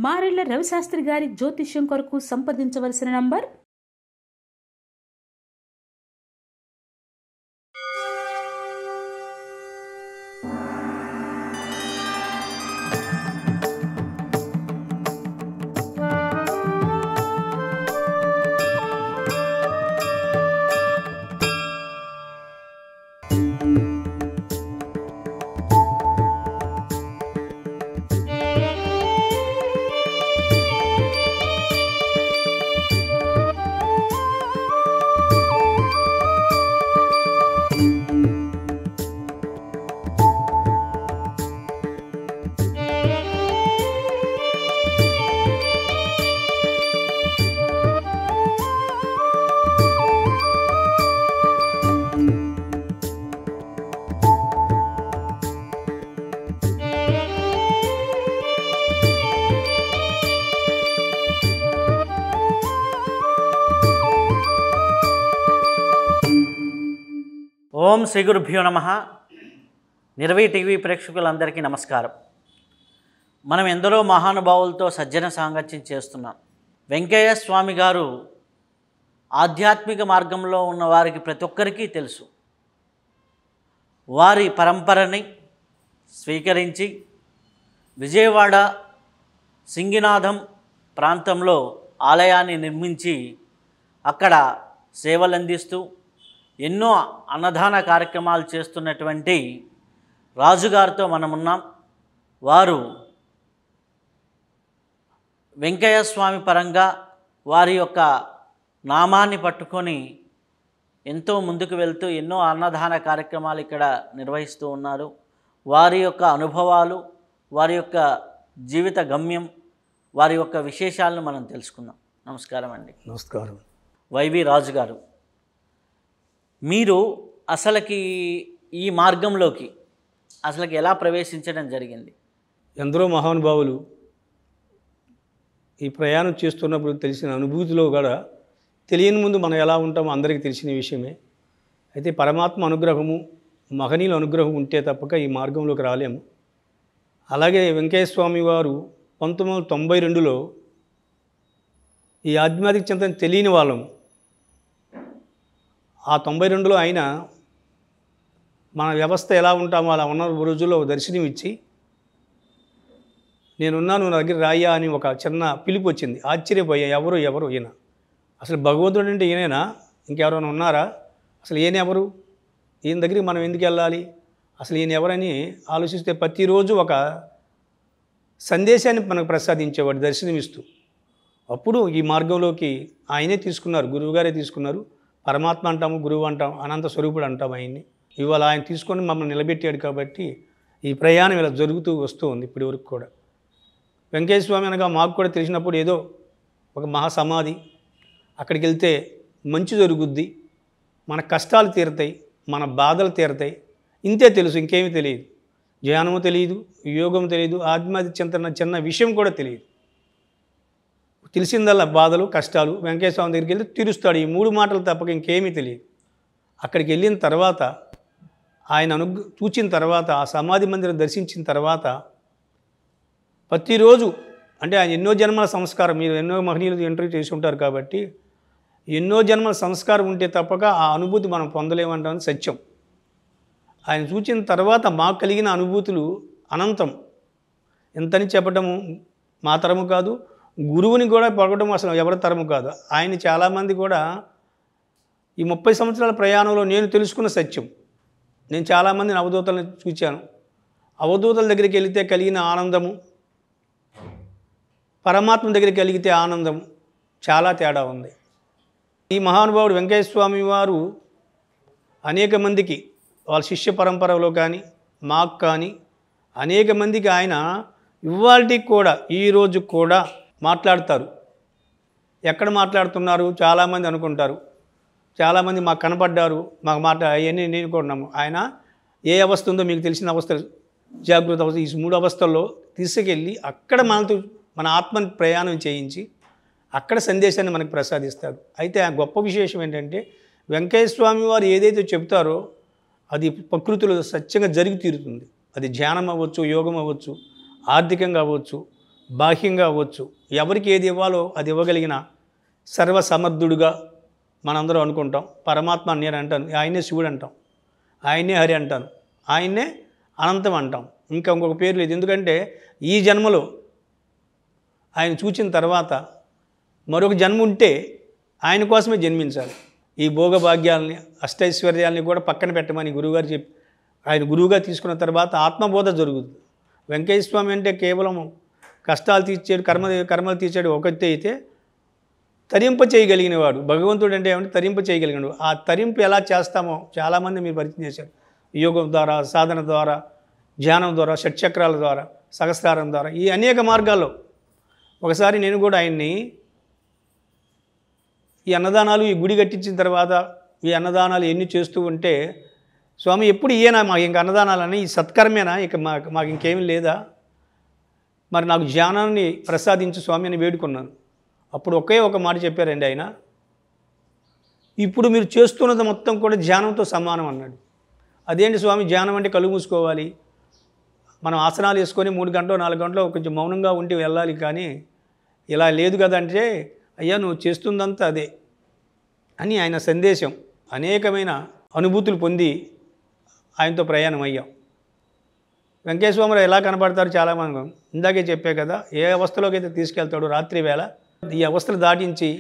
మారెళ్ల రవిశాస్త్రి గారి జ్యోతిష్యం కొరకు సంప్రదించవలసిన నంబర్ ఓం శ్రీ గురుభ్యో నమః. నిర్వై టీవీ ప్రేక్షకులందరికీ నమస్కారం. మనం ఎందరో మహానుభావులతో సజ్జన సాంగత్యం చేస్తున్నాం. వెంకయ్య స్వామి గారు ఆధ్యాత్మిక మార్గంలో ఉన్న వారికి ప్రతి ఒక్కరికి తెలుసు. వారి పరంపరని స్వీకరించి విజయవాడ సింగినాథం ప్రాంతంలో ఆలయాన్ని నిర్మించి అక్కడ సేవలందిస్తూ ఎన్నో అన్నదాన కార్యక్రమాలు చేస్తున్నటువంటి రాజుగారితో మనమున్నాం. వారు వెంకయ్య స్వామి పరంగా వారి యొక్క నామాన్ని పట్టుకొని ఎంతో ముందుకు వెళ్తూ ఎన్నో అన్నదాన కార్యక్రమాలు ఇక్కడ నిర్వహిస్తూ ఉన్నారు. వారి యొక్క అనుభవాలు, వారి యొక్క జీవిత గమ్యం, వారి యొక్క విశేషాలను మనం తెలుసుకుందాం. నమస్కారం అండి. నమస్కారం. వైవి రాజు గారు, మీరు అసలుకి ఈ మార్గంలోకి అసలుకి ఎలా ప్రవేశించడం జరిగింది? ఎందరో మహానుభావులు ఈ ప్రయాణం చేస్తున్నప్పుడు తెలిసిన అనుభూతిలో కూడా తెలియని ముందు మనం ఎలా ఉంటామో అందరికీ తెలిసిన విషయమే. అయితే పరమాత్మ అనుగ్రహము, మహనీయుల అనుగ్రహం ఉంటే తప్పక ఈ మార్గంలోకి రాలేము. అలాగే వెంకయ్య స్వామి వారు 1992లో ఈ ఆధ్యాత్మిక చింతన తెలియని వాళ్ళము. ఆ 92లో ఆయన మన వ్యవస్థ ఎలా ఉంటామో అలా ఉన్న రోజుల్లో దర్శనం ఇచ్చి, నేనున్నాను నా దగ్గర రాయ్యా అని ఒక చిన్న పిలుపు వచ్చింది. ఆశ్చర్యపోయా, ఎవరు ఈయన, అసలు భగవంతుడు అంటే ఈయనేనా, ఇంకెవరైనా ఉన్నారా, అసలు ఈయన ఎవరు, ఈయన దగ్గరికి మనం ఎందుకు వెళ్ళాలి, అసలు ఈయన ఎవరని ఆలోచిస్తే ప్రతిరోజు ఒక సందేశాన్ని మనకు ప్రసాదించేవాడు దర్శనమిస్తూ. అప్పుడు ఈ మార్గంలోకి ఆయనే తీసుకున్నారు, గురువుగారే తీసుకున్నారు. పరమాత్మ అంటాము, గురువు అంటాం, అనంత స్వరూపుడు అంటాం ఆయన్ని. ఇవాళ ఆయన తీసుకొని మమ్మల్ని నిలబెట్టాడు కాబట్టి ఈ ప్రయాణం ఇలా జరుగుతూ వస్తూ ఉంది ఇప్పటి వరకు కూడా. వెంకయ్య స్వామి అనగా మాకు కూడా తెలిసినప్పుడు ఏదో ఒక మహాసమాధి, అక్కడికి వెళ్తే మంచి జరుగుద్ది, మన కష్టాలు తీరుతాయి, మన బాధలు తీరుతాయి, ఇంతే తెలుసు, ఇంకేమీ తెలియదు. ధ్యానము తెలియదు, యోగం తెలియదు, ఆధ్యాత్మిక చింతన చిన్న విషయం కూడా తెలియదు. తెలిసిందల్లా బాధలు, కష్టాలు. వెంకయ్య స్వామి దగ్గరికి వెళ్తే తీరుస్తాడు, ఈ 3 మాటలు తప్పక ఇంకేమీ తెలియదు. అక్కడికి వెళ్ళిన తర్వాత ఆయన చూచిన తర్వాత, ఆ సమాధి మందిరం దర్శించిన తర్వాత ప్రతిరోజు అంటే ఆయన ఎన్నో జన్మల సంస్కారం, మీరు ఎన్నో మహనీయులు ఇంటర్వ్యూ చేసి ఉంటారు కాబట్టి ఎన్నో జన్మల సంస్కారం ఉంటే తప్పక ఆ అనుభూతి మనం పొందలేమంటామని సత్యం. ఆయన చూచిన తర్వాత మాకు కలిగిన అనుభూతులు అనంతం. ఎంతని చెప్పటము మా తరము కాదు, గురువుని కూడా పొగడం అసలు ఎవరి తరము కాదు. ఆయన చాలామంది కూడా ఈ 30 సంవత్సరాల ప్రయాణంలో నేను తెలుసుకున్న సత్యం. నేను చాలామందిని అవధూతలను చూశాను. అవధూతల దగ్గరికి వెళితే కలిగిన ఆనందము, పరమాత్మ దగ్గరికి కలిగితే ఆనందం చాలా తేడా ఉంది. ఈ మహానుభావుడు వెంకయ్య స్వామి వారు అనేక మందికి వాళ్ళ శిష్య పరంపరలో కానీ మాకు కానీ అనేక మందికి ఆయన ఇవాల్టికి కూడా ఈరోజు కూడా మాట్లాడతారు. ఎక్కడ మాట్లాడుతున్నారు చాలామంది అనుకుంటారు, చాలామంది మాకు కనపడ్డారు, మాకు అవన్నీ నేను కొన్నాము. ఆయన ఏ అవస్థ ఉందో మీకు తెలిసిన అవస్థ, జాగృత అవస్థ, ఈ 3 అవస్థల్లో తీసుకెళ్ళి అక్కడ మనతో మన ఆత్మని ప్రయాణం చేయించి అక్కడ సందేశాన్ని మనకు ప్రసాదిస్తాడు. అయితే ఆ గొప్ప విశేషం ఏంటంటే వెంకయ్య స్వామి వారు ఏదైతే చెప్తారో అది ప్రకృతిలో సత్యంగా జరిగి తీరుతుంది. అది ధ్యానం అవ్వచ్చు, యోగం అవ్వచ్చు, ఆర్థికంగా అవ్వచ్చు, బాహ్యంగా అవ్వచ్చు, ఎవరికి ఏది ఇవ్వాలో అది ఇవ్వగలిగిన సర్వసమర్థుడుగా మనందరం అనుకుంటాం. పరమాత్మ అని నేను అంటాను, ఆయనే శివుడు అంటాం, ఆయనే హరి అంటాను, ఆయన్నే అనంతం అంటాం. ఇంకా ఇంకొక పేరు లేదు. ఎందుకంటే ఈ జన్మలో ఆయన చూచిన తర్వాత మరొక జన్మ ఉంటే ఆయన కోసమే జన్మించాలి. ఈ భోగభాగ్యాలని అష్టైశ్వర్యాలని కూడా పక్కన పెట్టమని గురువుగారు చెప్పి ఆయన గురువుగా తీసుకున్న తర్వాత ఆత్మబోధ జరుగుతుంది. వెంకయ్య స్వామి అంటే కేవలం కష్టాలు తీర్చాడు, కర్మలు తీర్చాడు ఒకటి అయితే, తరింప చేయగలిగిన వాడు భగవంతుడు. అంటే ఏమంటే తరింప చేయగలిగిన. ఆ తరింపు ఎలా చేస్తామో చాలామంది మీరు పరిచయం చేశారు. యోగం ద్వారా, సాధన ద్వారా, ధ్యానం ద్వారా, షట్చక్రాల ద్వారా, సహస్రారం ద్వారా, ఈ అనేక మార్గాల్లో. ఒకసారి నేను కూడా ఆయన్ని ఈ అన్నదానాలు, ఈ గుడి కట్టించిన తర్వాత ఈ అన్నదానాలు ఎన్ని చేస్తూ ఉంటే, స్వామి ఎప్పుడు ఇయేనా మాకు ఇంకా అన్నదానాలని, ఈ సత్కర్మేనా, ఇక మాకు ఇంకేమీ లేదా, మరి నాకు ధ్యానాన్ని ప్రసాదించు స్వామి అని వేడుకున్నాను. అప్పుడు ఒకే ఒక మాట చెప్పారండి ఆయన, ఇప్పుడు మీరు చేస్తున్నది మొత్తం కూడా ధ్యానంతో సమానం అన్నాడు. అదేంటి స్వామి, ధ్యానం అంటే కళ్ళు మూసుకోవాలి, మనం ఆసనాలు వేసుకొని 3 గంటలు 4 గంటలు కొంచెం మౌనంగా ఉండి వెళ్ళాలి, కానీ ఇలా లేదు కదా అంటే, అయ్యా నువ్వు చేస్తుందంతా అదే అని ఆయన సందేశం. అనేకమైన అనుభూతులు పొంది ఆయనతో ప్రయాణం అయ్యాం. వెంకటేశ్వరరావు ఎలా కనపడతారు చాలామంది, ఇందాకే చెప్పే కదా, ఏ అవస్థలోకి అయితే తీసుకెళ్తాడో రాత్రి వేళ ఈ అవస్థలు దాటించి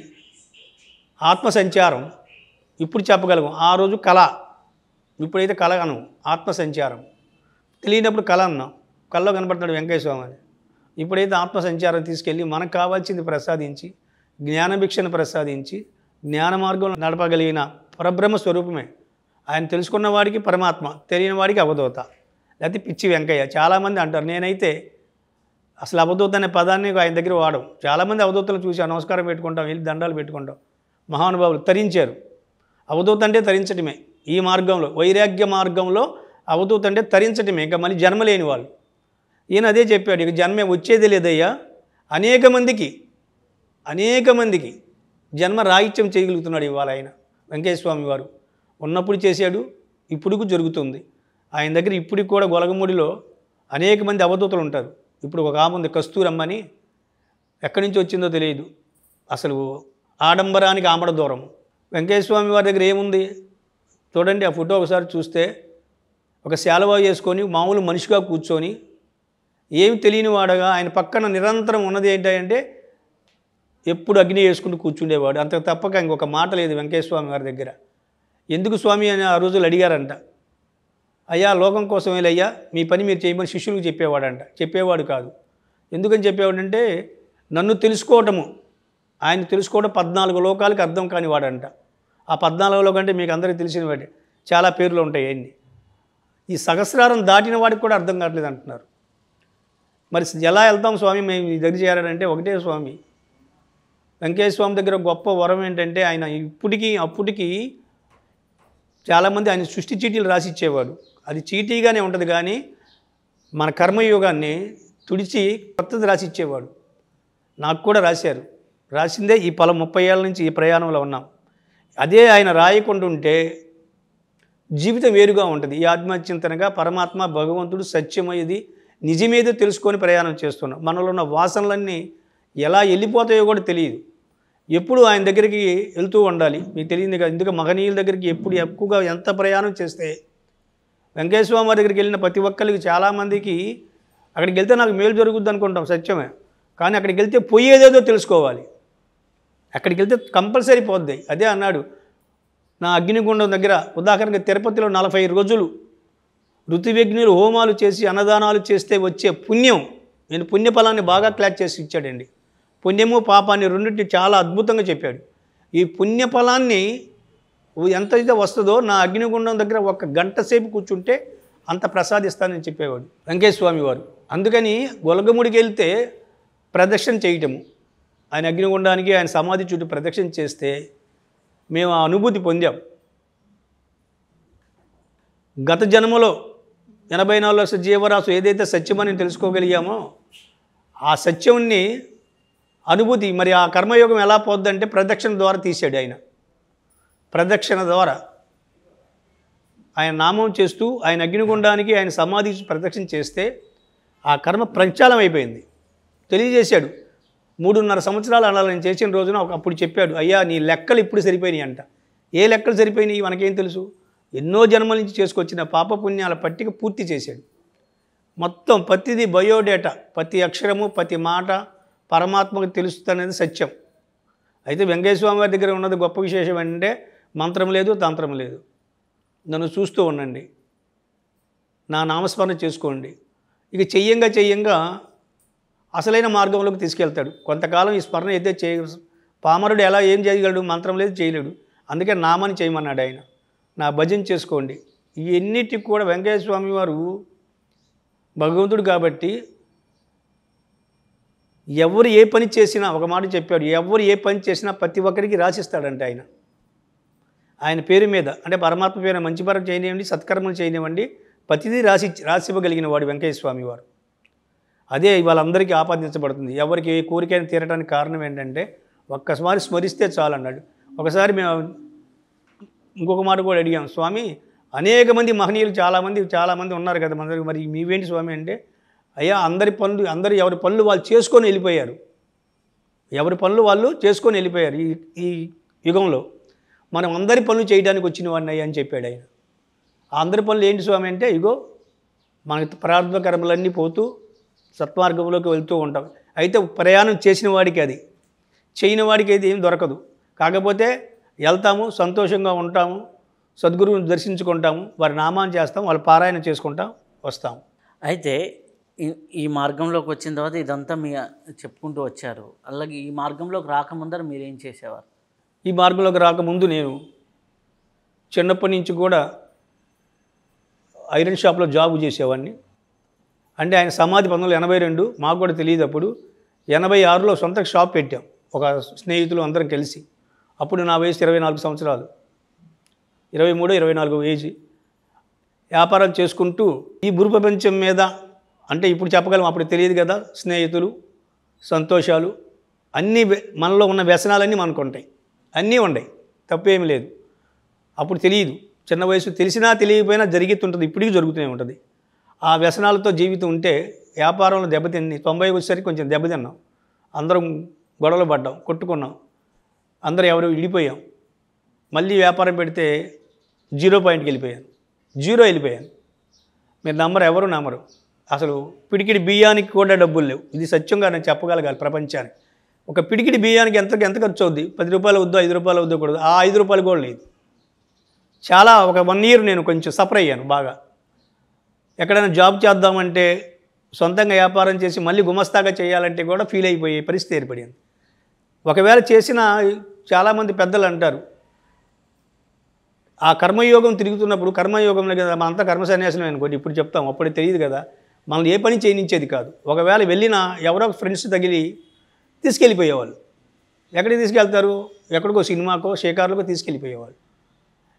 ఆత్మసంచారం ఇప్పుడు చెప్పగలం. ఆ రోజు కళ, ఇప్పుడైతే కళ అనం, ఆత్మసంచారం. తెలియనప్పుడు కళ అన్నాం, కళ్ళలో కనపడతాడు వెంకటేశ్వరరావు అని. ఇప్పుడైతే ఆత్మసంచారం తీసుకెళ్ళి మనకు కావాల్సింది ప్రసాదించి, జ్ఞానభిక్షను ప్రసాదించి, జ్ఞాన మార్గంలో నడపగలిగిన పరబ్రహ్మ స్వరూపమే ఆయన. తెలుసుకున్న వాడికి పరమాత్మ, తెలియని వాడికి అవధూత, లేకపోతే పిచ్చి వెంకయ్య. చాలామంది అంటారు. నేనైతే అసలు అవధూత అనే పదాన్ని ఆయన దగ్గర వాడడం. చాలామంది అవధూతలు చూసి నమస్కారం పెట్టుకుంటాం, వెళ్ళి దండాలు పెట్టుకుంటాం. మహానుభావులు తరించారు. అవధూత అంటే తరించటమే. ఈ మార్గంలో, వైరాగ్య మార్గంలో అవధూత అంటే తరించటమే, ఇంకా మళ్ళీ జన్మ లేని వాళ్ళు. ఈయన అదే చెప్పాడు, ఇక జన్మే వచ్చేది లేదయ్యా. అనేక మందికి జన్మ రాహిత్యం చేయగలుగుతున్నాడు ఇవాళ ఆయన. వెంకటేశ్వర స్వామి వారు ఉన్నప్పుడు చేశాడు, ఇప్పుడు జరుగుతుంది. ఆయన దగ్గర ఇప్పటికి కూడా గొలగముడిలో అనేక మంది అవధూతలు ఉంటారు. ఇప్పుడు ఒక ఆమె ఉంది, కస్తూరమ్మని, ఎక్కడి నుంచి వచ్చిందో తెలియదు. అసలు ఆడంబరానికి ఆమడ దూరం. వెంకటేశ్వర స్వామి వారి దగ్గర ఏముంది చూడండి, ఆ ఫోటో ఒకసారి చూస్తే, ఒక శాలువా వేసుకొని మామూలు మనిషిగా కూర్చొని, ఏమి తెలియని వాడగా ఆయన పక్కన నిరంతరం ఉన్నది ఏంటంటే ఎప్పుడు అగ్ని వేసుకుంటూ కూర్చుండేవాడు. అంత తప్పక ఇంకొక మాట లేదు వెంకటేశ్వర స్వామి వారి దగ్గర. ఎందుకు స్వామి అని ఆ రోజులు అడిగారంట. అయ్యా లోకం కోసమేలయ్యా, మీ పని మీరు చేయమని శిష్యులకు చెప్పేవాడంట. చెప్పేవాడు కాదు. ఎందుకని చెప్పేవాడంటే, నన్ను తెలుసుకోవటము, ఆయన తెలుసుకోవడం 14 లోకాలకి అర్థం కాని వాడంట. ఆ 14 లోకం అంటే మీకు అందరికీ తెలిసిన వాడే, చాలా పేర్లు ఉంటాయి అన్నీ. ఈ సహస్రారం దాటిన వాడికి కూడా అర్థం కావట్లేదు అంటున్నారు. మరి ఎలా వెళ్తాం స్వామి మేము మీ దగ్గర చేరాడంటే, ఒకటే స్వామి. వెంకటేశ్వర స్వామి దగ్గర గొప్ప వరం ఏంటంటే, ఆయన అప్పటికి చాలామంది ఆయన సృష్టి చీటీలు రాసి ఇచ్చేవాడు. అది చీటీగానే ఉంటుంది, కానీ మన కర్మయోగాన్ని తుడిచి కొత్తది రాసి ఇచ్చేవాడు. నాకు కూడా రాశారు. రాసిందే ఈ 30 ఏళ్ళ నుంచి ఈ ప్రయాణంలో ఉన్నాం. అదే ఆయన రాయకుండా ఉంటే జీవితం వేరుగా ఉంటుంది. ఈ ఆత్మచింతనగా పరమాత్మ, భగవంతుడు, సత్యమయ్యేది నిజమేదో తెలుసుకొని ప్రయాణం చేస్తున్నాం. మనలో ఉన్న వాసనలన్నీ ఎలా వెళ్ళిపోతాయో కూడా తెలియదు. ఎప్పుడు ఆయన దగ్గరికి వెళ్తూ ఉండాలి. మీకు తెలియదు కదా, ఎందుకు మహనీయుల దగ్గరికి ఎప్పుడు ఎక్కువగా ఎంత ప్రయాణం చేస్తే, వెంకటేశ్వర స్వామి వారి దగ్గరికి వెళ్ళిన ప్రతి ఒక్కరికి చాలామందికి అక్కడికి వెళ్తే నాకు మేలు జరుగుద్ది అనుకుంటాం, సత్యమే. కానీ అక్కడికి వెళ్తే పోయేదేదో తెలుసుకోవాలి. అక్కడికి వెళ్తే కంపల్సరీ పోద్ది. అదే అన్నాడు, నా అగ్నిగుండం దగ్గర ఉదాహరణగా తిరుపతిలో 40 రోజులు ఋతువిఘ్నులు హోమాలు చేసి అన్నదానాలు చేస్తే వచ్చే పుణ్యం, నేను పుణ్యఫలాన్ని బాగా క్లాచ్ చేసి ఇచ్చాడండి. పుణ్యము పాపాన్ని రెండింటిని చాలా అద్భుతంగా చెప్పాడు. ఈ పుణ్యఫలాన్ని ఎంతైతే వస్తుందో నా అగ్నిగుండం దగ్గర 1 గంట సేపు కూర్చుంటే అంత ప్రసాదిస్తానని చెప్పేవాడు వెంకటేశ్వర స్వామి వారు. అందుకని గొలగముడికి వెళ్తే ప్రదక్షిణ చేయటము, ఆయన అగ్నిగుండానికి ఆయన సమాధి చుట్టూ ప్రదక్షిణ చేస్తే మేము ఆ అనుభూతి పొందాం. గత జన్మలో 84 లక్షల జీవరాశు ఏదైతే సత్యమని తెలుసుకోగలిగామో ఆ సత్యంని అనుభూతి, మరి ఆ కర్మయోగం ఎలా పోద్దంటే ప్రదక్షిణ ద్వారా తీసాడు ఆయన. ప్రదక్షిణ ద్వారా ఆయన నామం చేస్తూ ఆయన అగ్నిగుండానికి ఆయన సమాధి ప్రదక్షిణ చేస్తే ఆ కర్మ ప్రక్షాళన అయిపోయింది. తెలియజేశాడు. 3.5 సంవత్సరాలు అలా నేను చేసిన రోజున అప్పుడు చెప్పాడు, అయ్యా నీ లెక్కలు ఇప్పుడు సరిపోయినాయి అంట. ఏ లెక్కలు సరిపోయినాయి మనకేం తెలుసు? ఎన్నో జన్మల నుంచి చేసుకొచ్చిన పాపపుణ్యాల పట్టిక పూర్తి చేశాడు. మొత్తం ప్రతిదీ బయోడేటా, ప్రతి అక్షరము ప్రతి మాట పరమాత్మకు తెలుస్తుందనేది సత్యం. అయితే వెంకటేశ్వర స్వామి వారి దగ్గర ఉన్నది గొప్ప విశేషం అంటే మంత్రం లేదు, తంత్రం లేదు. నన్ను చూస్తూ ఉండండి, నా నామస్మరణ చేసుకోండి. ఇక చెయ్యంగా అసలైన మార్గంలోకి తీసుకెళ్తాడు. కొంతకాలం ఈ స్మరణ అయితే పామరుడు ఎలా ఏం చేయగలడు? మంత్రం లేదు, చేయలేడు. అందుకే నామాన్ని చేయమన్నాడు ఆయన. నా భజన చేసుకోండి. ఇవన్నిటికి కూడా వెంకటేశ్వర స్వామి వారు భగవంతుడు కాబట్టి ఎవరు ఏ పని చేసినా, ఒక మాట చెప్పాడు, ఎవరు ఏ పని చేసినా ప్రతి ఒక్కరికి రాసిస్తాడంటే ఆయన పేరు మీద, అంటే పరమాత్మ పేరు మంచి పరం చేయనివ్వండి, సత్కర్మలు చేయనివ్వండి, ప్రతిదీ రాసివ్వగలిగిన వాడు వెంకటేశ్వర స్వామి వారు. అదే వాళ్ళందరికీ ఆపాదించబడుతుంది. ఎవరికి ఏ కోరికైనా తీరడానికి కారణం ఏంటంటే ఒక్కసారి స్మరిస్తే చాలన్నాడు. ఒకసారి మేము ఇంకొక మాట కూడా అడిగాం, స్వామి అనేక మంది మహనీయులు చాలామంది ఉన్నారు కదా మన దగ్గర, మరి మీవేంటి స్వామి అంటే, అయ్యా అందరి ఎవరి పనులు వాళ్ళు చేసుకొని వెళ్ళిపోయారు. ఎవరి పనులు వాళ్ళు చేసుకొని వెళ్ళిపోయారు ఈ యుగంలో. మనం అందరి పనులు చేయడానికి వచ్చిన వాడిని అయ్యా అని చెప్పాడు ఆయన. ఆ అందరి పనులు ఏంటి స్వామి అంటే, ఇగో మనకి ప్రారంభ కర్మలన్నీ పోతూ సత్మార్గంలోకి వెళ్తూ ఉంటాం. అయితే ప్రయాణం చేసిన వాడికి అది, చేయని వాడికి అయితే ఏం దొరకదు. కాకపోతే వెళ్తాము, సంతోషంగా ఉంటాము, సద్గురువుని దర్శించుకుంటాము, వారి నామాన్ని చేస్తాం, వాళ్ళ పారాయణ చేసుకుంటాం, వస్తాం. అయితే ఈ మార్గంలోకి వచ్చిన తర్వాత ఇదంతా మీ చెప్పుకుంటూ వచ్చారు. అలాగే ఈ మార్గంలోకి రాకముందర మీరేం చేసేవారు? ఈ మార్గంలోకి రాకముందు నేను చిన్నప్పటి నుంచి కూడా ఐరన్ షాప్లో జాబ్ చేసేవాడిని. అంటే ఆయన సమాధి 1982, మాకు కూడా తెలియదు అప్పుడు. 86లో సొంత షాప్ పెట్టాం ఒక స్నేహితులు అందరం కలిసి. అప్పుడు నా వయసు 24 సంవత్సరాలు, 23-24 ఏజ్. వ్యాపారం చేసుకుంటూ ఈ భూ ప్రపంచం మీద, అంటే ఇప్పుడు చెప్పగలం, అప్పుడు తెలియదు కదా, స్నేహితులు, సంతోషాలు అన్నీ, మనలో ఉన్న వ్యసనాలన్నీ మనకు ఉంటాయి, అన్నీ ఉన్నాయి, తప్పేమీ లేదు. అప్పుడు తెలియదు, చిన్న వయసు, తెలిసినా తెలియకపోయినా జరుగుతుంటుంది, ఇప్పటికీ జరుగుతూనే ఉంటుంది. ఆ వ్యసనాలతో జీవితం ఉంటే వ్యాపారంలో దెబ్బతిని 90 వచ్చేసరికి కొంచెం దెబ్బతిన్నాం. అందరం గొడవలు పడ్డాం, కొట్టుకున్నాం, అందరూ ఎవరు విడిపోయాం. మళ్ళీ వ్యాపారం పెడితే 0 పాయింట్కి వెళ్ళిపోయాను, 0 వెళ్ళిపోయాను. మీరు ఎవరు నమ్మరు. అసలు పిడికిడి బియ్యానికి కూడా డబ్బులు లేవు. ఇది సత్యంగా నేను చెప్పగలగాలి ప్రపంచానికి. ఒక పిడికిడి బియ్యానికి ఎంత ఖర్చు అవుద్ది? 10 రూపాయలు అవుద్దో, 5 రూపాయలు అవుద్దో కూడా, ఆ 5 రూపాయలు కూడా లేదు. చాలా ఒక 1 ఇయర్ నేను కొంచెం సఫర్ అయ్యాను బాగా. ఎక్కడైనా జాబ్ చేద్దామంటే, సొంతంగా వ్యాపారం చేసి మళ్ళీ గుమస్తాగా చేయాలంటే కూడా ఫీల్ అయిపోయే పరిస్థితి ఏర్పడింది. ఒకవేళ చేసిన, చాలామంది పెద్దలు అంటారు, ఆ కర్మయోగం తిరుగుతున్నప్పుడు, కర్మయోగంలో కదా మనంతా కర్మ సన్యాసనం అనుకోండి, ఇప్పుడు చెప్తాం, అప్పుడు తెలియదు కదా, మనల్ని ఏ పని చేయనించేది కాదు. ఒకవేళ వెళ్ళినా ఎవరో ఫ్రెండ్స్ తగిలి తీసుకెళ్ళిపోయేవాళ్ళు. ఎక్కడికి తీసుకెళ్తారు? ఎక్కడికో సినిమాకో షేకార్లకో తీసుకెళ్ళిపోయేవాళ్ళు.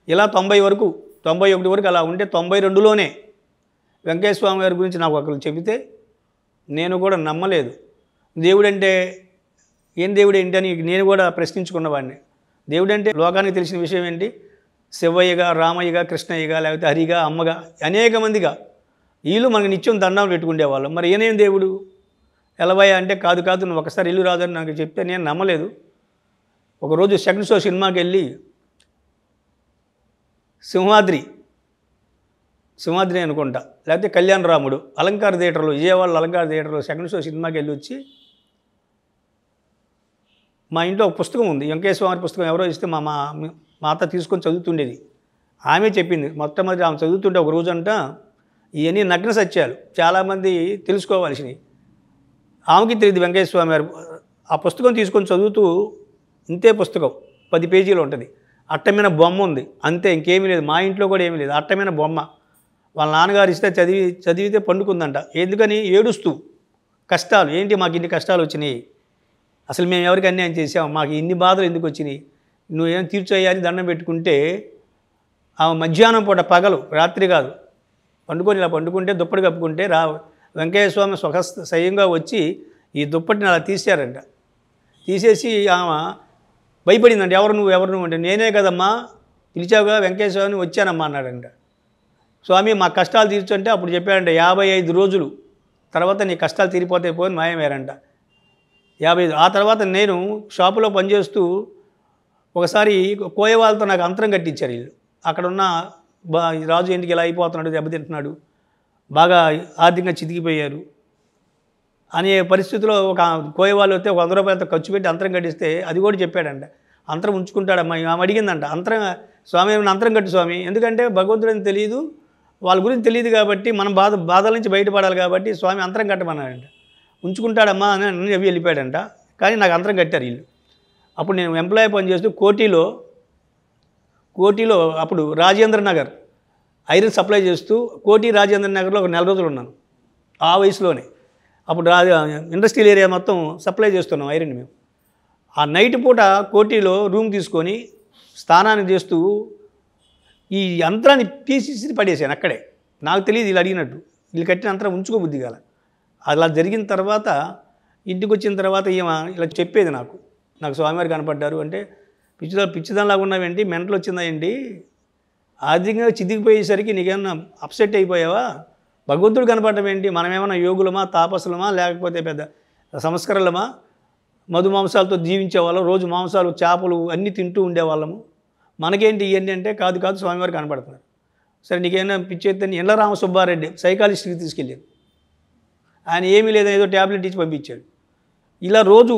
ఇలా 91 వరకు అలా ఉంటే 92లోనే వెంకటేశ్వర స్వామి గారి గురించి నాకు ఒకరు చెబితే నేను కూడా నమ్మలేదు. దేవుడంటే ఏం దేవుడు ఏంటి అని నేను కూడా ప్రశ్నించుకున్నవాడిని. దేవుడంటే లోకానికి తెలిసిన విషయం ఏంటి? శివయ్యగా, రామయ్యగా, కృష్ణయ్యగా, లేకపోతే హరిగా, అమ్మగా, అనేక మందిగా వీళ్ళు మనకు నిత్యం దండం పెట్టుకుండేవాళ్ళం. మరి ఏనేం దేవుడు? ఎలవయ్య అంటే కాదు నువ్వు ఒకసారి ఇల్లు రాదని నాకు చెప్తే నేను నమ్మలేదు. ఒకరోజు సెకండ్ షో సినిమాకి వెళ్ళి సింహాద్రి అనుకుంటా, లేకపోతే కళ్యాణ రాముడు అలంకార థియేటర్లో, విజయవాడలో అలంకార థియేటర్లో సెకండ్ షో సినిమాకి వెళ్ళి వచ్చి, మా ఇంట్లో ఒక పుస్తకం ఉంది, వెంకటేశ్వర స్వామి పుస్తకం ఎవరో ఇస్తే మా అత్త తీసుకొని చదువుతుండేది. ఆమె చెప్పింది, మొట్టమొదటి ఆమె చదువుతుంటే ఒక రోజంట ఇవన్నీ నగ్న సత్యాలు, చాలామంది తెలుసుకోవాల్సినవి. ఆమెకి తెలియదు వెంకటేశ్వర స్వామి గారు. ఆ పుస్తకం తీసుకొని చదువుతూ, ఇంతే పుస్తకం 10 పేజీలు ఉంటుంది, అట్టమైన బొమ్మ ఉంది, అంతే, ఇంకేమీ లేదు. మా ఇంట్లో కూడా ఏమీ లేదు, అట్టమైన బొమ్మ. వాళ్ళ నాన్నగారు ఇస్తే చదివితే పండుకుందంట. ఎందుకని? ఏడుస్తూ, కష్టాలు ఏంటి, మాకు ఇన్ని కష్టాలు వచ్చినాయి, అసలు మేము ఎవరికి అన్యాయం చేసాము, మాకు ఇన్ని బాధలు ఎందుకు వచ్చినాయి, నువ్వేం తీర్చేయాలి దండం పెట్టుకుంటే, ఆమె మధ్యాహ్నం పూట, పగలు, రాత్రి కాదు, ఇలా పండుకుంటే దుప్పటి కప్పుకుంటే వెంకయ్య స్వామి స్వయంగా వచ్చి ఈ దుప్పటిని అలా తీశారంట. తీసేసి ఆమె భయపడిందంట. ఎవరు నువ్వు అంటే, నేనే కదమ్మా, పిలిచావుగా వెంకయ్య స్వామిని, వచ్చానమ్మా అన్నాడంట. స్వామి మా కష్టాలు తీర్చంటే అప్పుడు చెప్పాడంట, 55 రోజులు తర్వాత నీ కష్టాలు తీరిపోతాయి పోని మాయమేరంట. 55. ఆ తర్వాత నేను షాపులో పనిచేస్తూ ఒకసారి కోయ వాళ్ళతో నాకు అంతరం కట్టించారు వీళ్ళు. అక్కడున్న రాజు ఇంటికి ఇలా అయిపోతున్నాడు, దెబ్బతింటున్నాడు, బాగా ఆర్థికంగా చితికిపోయారు అనే పరిస్థితిలో ఒక కోయ వాళ్ళు వస్తే ఒక 100 రూపాయలతో ఖర్చు పెట్టి అంతరం కట్టిస్తే అది కూడా చెప్పాడంట, అంతరం ఉంచుకుంటాడమ్మా. ఆమె అడిగిందంట, అంతరం స్వామి ఏమైనా అంతరం కట్టు స్వామి, ఎందుకంటే భగవంతుడని తెలియదు, వాళ్ళ గురించి తెలియదు కాబట్టి మనం బాధల నుంచి బయటపడాలి కాబట్టి స్వామి అంతరం కట్టమన్నాడంట. ఉంచుకుంటాడమ్మా అని అవి వెళ్ళిపోయాడంట. కానీ నాకు అంతరం కట్టారు వీళ్ళు. అప్పుడు నేను ఎంప్లాయీ పని చేస్తూ కోటిలో అప్పుడు రాజేంద్ర నగర్ ఐరన్ సప్లై చేస్తూ కోటి రాజేంద్ర నగర్లో ఒక 4 రోజులు ఉన్నాను ఆ వయసులోనే. అప్పుడు ఇండస్ట్రియల్ ఏరియా మొత్తం సప్లై చేస్తున్నాం ఐరన్ మేము. ఆ నైట్ పూట కోటిలో రూమ్ తీసుకొని స్నానాన్ని చేస్తూ ఈ యంత్రాన్ని తీసి పడేసాను అక్కడే. నాకు తెలియదు వీళ్ళు అడిగినట్టు, వీళ్ళు కట్టిన యంత్రం ఉంచుకోబుద్ధి కాల. అలా జరిగిన తర్వాత ఇంటికి వచ్చిన తర్వాత ఇలా చెప్పేది నాకు స్వామివారు కనపడ్డారు అంటే, పిచ్చిదానిలాగా ఉన్నావేంటి, మెంటలు వచ్చిందా ఏంటి, ఆర్థికంగా చితికిపోయేసరికి నీకేమన్నా అప్సెట్ అయిపోయావా, భగవంతుడు కనపడటం ఏంటి, మనమేమన్నా యోగులమా, తాపసులమా, లేకపోతే పెద్ద సంస్కరణలమా, మధుమాంసాలతో జీవించేవాళ్ళం, రోజు మాంసాలు చేపలు అన్నీ తింటూ ఉండేవాళ్ళము, మనకేంటి ఇవన్నీ అంటే, కాదు స్వామివారు కనపడుతున్నారు. సరే నీకేమైనా పిచ్చేద్దని ఎల్ల రామసుబ్బారెడ్డి సైకాలజిస్ట్కి తీసుకెళ్ళాను. ఆయన ఏమీ లేదని ఏదో ట్యాబ్లెట్ ఇచ్చి పంపించాడు. ఇలా రోజు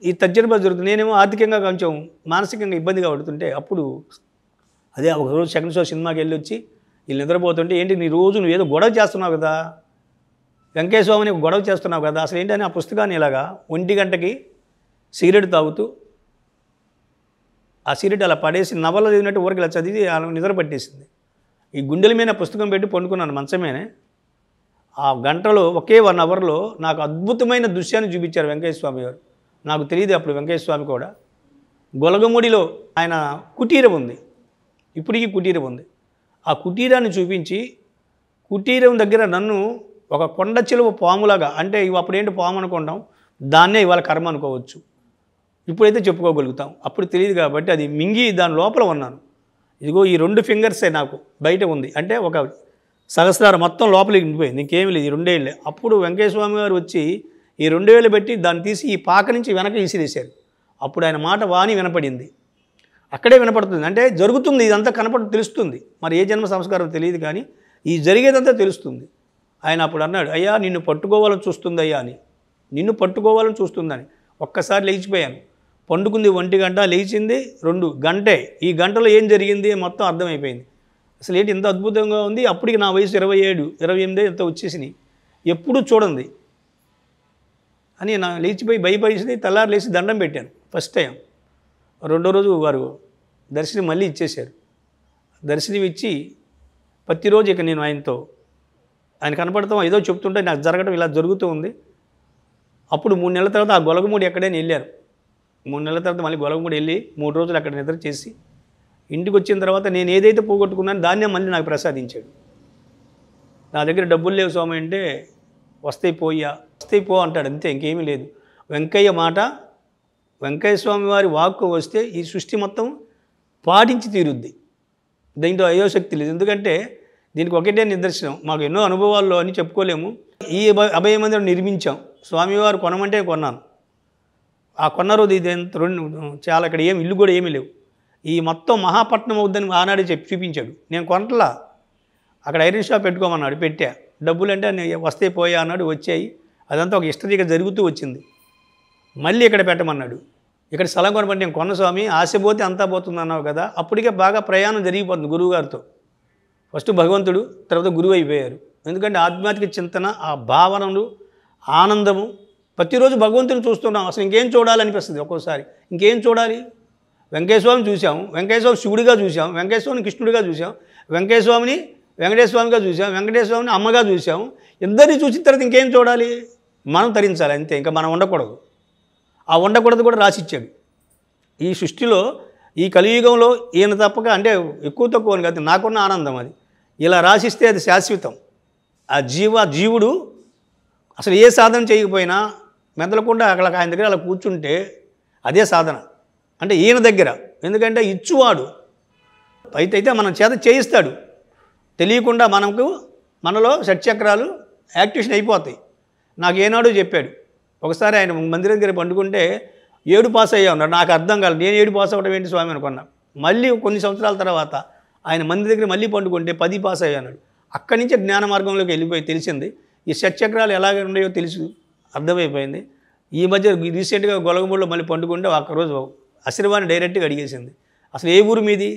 ఈ తజ్జనబా జరుగుతుంది. నేనేమో ఆర్థికంగా కొంచెం మానసికంగా ఇబ్బందిగా పడుతుంటే అప్పుడు అదే ఒకరోజు సెకండ్ షో సినిమాకి వెళ్ళి వచ్చి వీళ్ళు నిద్రపోతుంటే, ఏంటి నువ్వు ఏదో గొడవ చేస్తున్నావు కదా, వెంకయ్య స్వామిని గొడవ చేస్తున్నావు కదా, అసలు ఏంటని ఆ పుస్తకాన్ని ఇలాగా 1 గంటకి సిగరెట్ తాగుతూ ఆ సిగరెట్ అలా పడేసి నవల చదివినట్టు ఊరికి ఇలా చదివి నిద్ర పట్టేసింది. ఈ గుండెల మీద పుస్తకం పెట్టి పండుకున్నాను మంచమేనే. ఆ గంటలో ఒకే 1 అవర్లో నాకు అద్భుతమైన దృశ్యాన్ని చూపించారు వెంకయ్య స్వామి గారు. నాకు తెలియదు అప్పుడు వెంకయ్య స్వామి కూడా. గొలగముడిలో ఆయన కుటీరం ఉంది, ఇప్పటికీ కుటీరం ఉంది. ఆ కుటీరాన్ని చూపించి కుటీరం దగ్గర నన్ను ఒక కొండ చిలువ పాములాగా, అంటే అప్పుడేంటి పాము అనుకుంటాం, దాన్నే ఇవాళ కర్మ అనుకోవచ్చు, ఇప్పుడైతే చెప్పుకోగలుగుతాం, అప్పుడు తెలియదు కాబట్టి అది మింగి దాని లోపల ఉన్నాను. ఇదిగో ఈ 2 ఫింగర్సే నాకు బయట ఉంది, అంటే ఒక సహస్రారం మొత్తం లోపలికి నిండిపోయింది, ఇంకేమీ లేదు, ఈ 2 వేళ్ళే. అప్పుడు వెంకయ్య స్వామి గారు వచ్చి ఈ 2 వేలు పెట్టి దాన్ని తీసి ఈ పాక నుంచి వెనక విసిరేశారు. అప్పుడు ఆయన మాట వాణి వినపడింది, అక్కడే వినపడుతుంది, అంటే జరుగుతుంది, ఇదంతా తెలుస్తుంది. మరి ఏ జన్మ సంస్కారం తెలియదు కానీ ఈ జరిగేదంతా తెలుస్తుంది. ఆయన అప్పుడు అన్నాడు, అయ్యా నిన్ను పట్టుకోవాలని చూస్తుంది అయ్యా అని, నిన్ను పట్టుకోవాలని చూస్తుందని. ఒక్కసారి లేచిపోయాను. పండుకుంది 1 గంట, లేచింది 2 గంటే. ఈ గంటలో ఏం జరిగింది మొత్తం అర్థమైపోయింది. అసలు ఏంటి ఇంత అద్భుతంగా ఉంది. అప్పటికి నా వయసు 27, 28 ఎంత వచ్చేసినాయి, ఎప్పుడూ చూడండి అని నా లేచిపోయి భయపడేసి తెల్లారి లేచి దండం పెట్టాను ఫస్ట్ టైం. 2వ రోజు వారు దర్శనం మళ్ళీ ఇచ్చేశారు. దర్శనం ఇచ్చి ప్రతిరోజు ఇక నేను ఆయన కనపడతాం ఏదో చెప్తుంటే నాకు జరగడం ఇలా జరుగుతూ ఉంది. అప్పుడు 3 నెలల తర్వాత ఆ గొలగమూడి ఎక్కడైనా వెళ్ళారు. 3 నెలల తర్వాత మళ్ళీ గొలగమూడి వెళ్ళి 3 రోజులు అక్కడ నిద్ర చేసి ఇంటికి వచ్చిన తర్వాత నేను ఏదైతే పోగొట్టుకున్నానో దాన్నే మళ్ళీ నాకు ప్రసాదించాడు. నా దగ్గర డబ్బులు లేవు స్వామి అంటే, వస్తాయి పో అంటాడు, అంతే, ఇంకేమీ లేదు. వెంకయ్య మాట, వెంకయ్య స్వామి వారి వాక్కు వస్తే ఈ సృష్టి మొత్తం పాటించి తీరుద్ది. దీంట్లో అయోశక్తి లేదు. ఎందుకంటే దీనికి ఒకటే నిదర్శనం, మాకు ఎన్నో అనుభవాల్లో అని చెప్పుకోలేము. ఈ అభయ మందిరం నిర్మించాం, స్వామివారు కొనమంటే కొన్నాను. ఆ కొన్న రోజు ఇది చాలా ఇక్కడ ఇల్లు కూడా ఏమీ లేవు, ఈ మొత్తం మహాపట్నం అవుద్దని ఆనాడే చూపించాడు. నేను కొనట్లా, అక్కడ ఐరన్ షాప్ పెట్టుకోమన్నాడు, పెట్టా. డబ్బులు అంటే వస్తే పోయా అన్నాడు, వచ్చాయి. అదంతా ఒక హిస్టరీగా జరుగుతూ వచ్చింది. మళ్ళీ ఇక్కడ పెట్టమన్నాడు. ఇక్కడ స్థలం కొనబట్టి నేను కొన్న స్వామి, ఆశ పోతే అంతా పోతుంది అన్నావు కదా. అప్పటికే బాగా ప్రయాణం జరిగిపోతుంది గురువుగారితో. ఫస్ట్ భగవంతుడు, తర్వాత గురువు అయిపోయారు. ఎందుకంటే ఆధ్యాత్మిక చింతన, ఆ భావనలు, ఆనందము, ప్రతిరోజు భగవంతుని చూస్తున్నాం. అసలు ఇంకేం చూడాలనిపిస్తుంది ఒక్కోసారి. ఇంకేం చూడాలి? వెంకటేశ్వరాన్ని చూసాం, వెంకటేశ్వరం శివుడిగా చూసాం, వెంకటేశ్వరాన్ని కృష్ణుడిగా చూసాం, వెంకటేశ్వరాన్ని వెంకటేశ్వరామిగా చూసాం, వెంకటేశ్వరాన్ని అమ్మగా చూసాం. ఇద్దరిని చూసిన తర్వాత ఇంకేం చూడాలి? మనం తరించాలి అంతే, ఇంకా మనం ఉండకూడదు. ఆ ఉండకూడదు కూడా రాసిచ్చాడు. ఈ సృష్టిలో ఈ కలియుగంలో ఈయన తప్పక, అంటే ఎక్కువ తక్కువ అని కాదు, నాకున్న ఆనందం అది. ఇలా రాసిస్తే అది శాశ్వతం. ఆ జీవుడు అసలు ఏ సాధన చేయకపోయినా మెదలకుండా అక్కడ ఆయన దగ్గర అలా కూర్చుంటే అదే సాధన. అంటే ఈయన దగ్గర, ఎందుకంటే ఇచ్చువాడు అయితే మనం చేత చేయిస్తాడు. తెలియకుండా మనలో షట్చక్రాలు యాక్టివేషన్ అయిపోతాయి. నాకు ఏనాడు చెప్పాడు, ఒకసారి ఆయన మందిరం దగ్గర పండుకుంటే 7 పాస్ అయ్యా ఉన్నాడు. నాకు అర్థం కాలేదు, నేను 7 పాస్ అవ్వడం ఏంటి స్వామి అనుకున్నా. మళ్ళీ కొన్ని సంవత్సరాల తర్వాత ఆయన మంది దగ్గర మళ్ళీ పండుకుంటే 10 పాస్ అయ్యా అన్నాడు. అక్కడి నుంచే జ్ఞాన మార్గంలోకి వెళ్ళిపోయి తెలిసింది. ఈ షట్చక్రాలు ఎలాగ ఉన్నాయో తెలుసు, అర్థమైపోయింది. ఈ మధ్య రీసెంట్గా గొలగమూడిలో మళ్ళీ పండుకుంటే ఒక్కరోజు ఆశీర్వాదం డైరెక్ట్గా అడిగేసింది. అసలు ఏ ఊరు మీది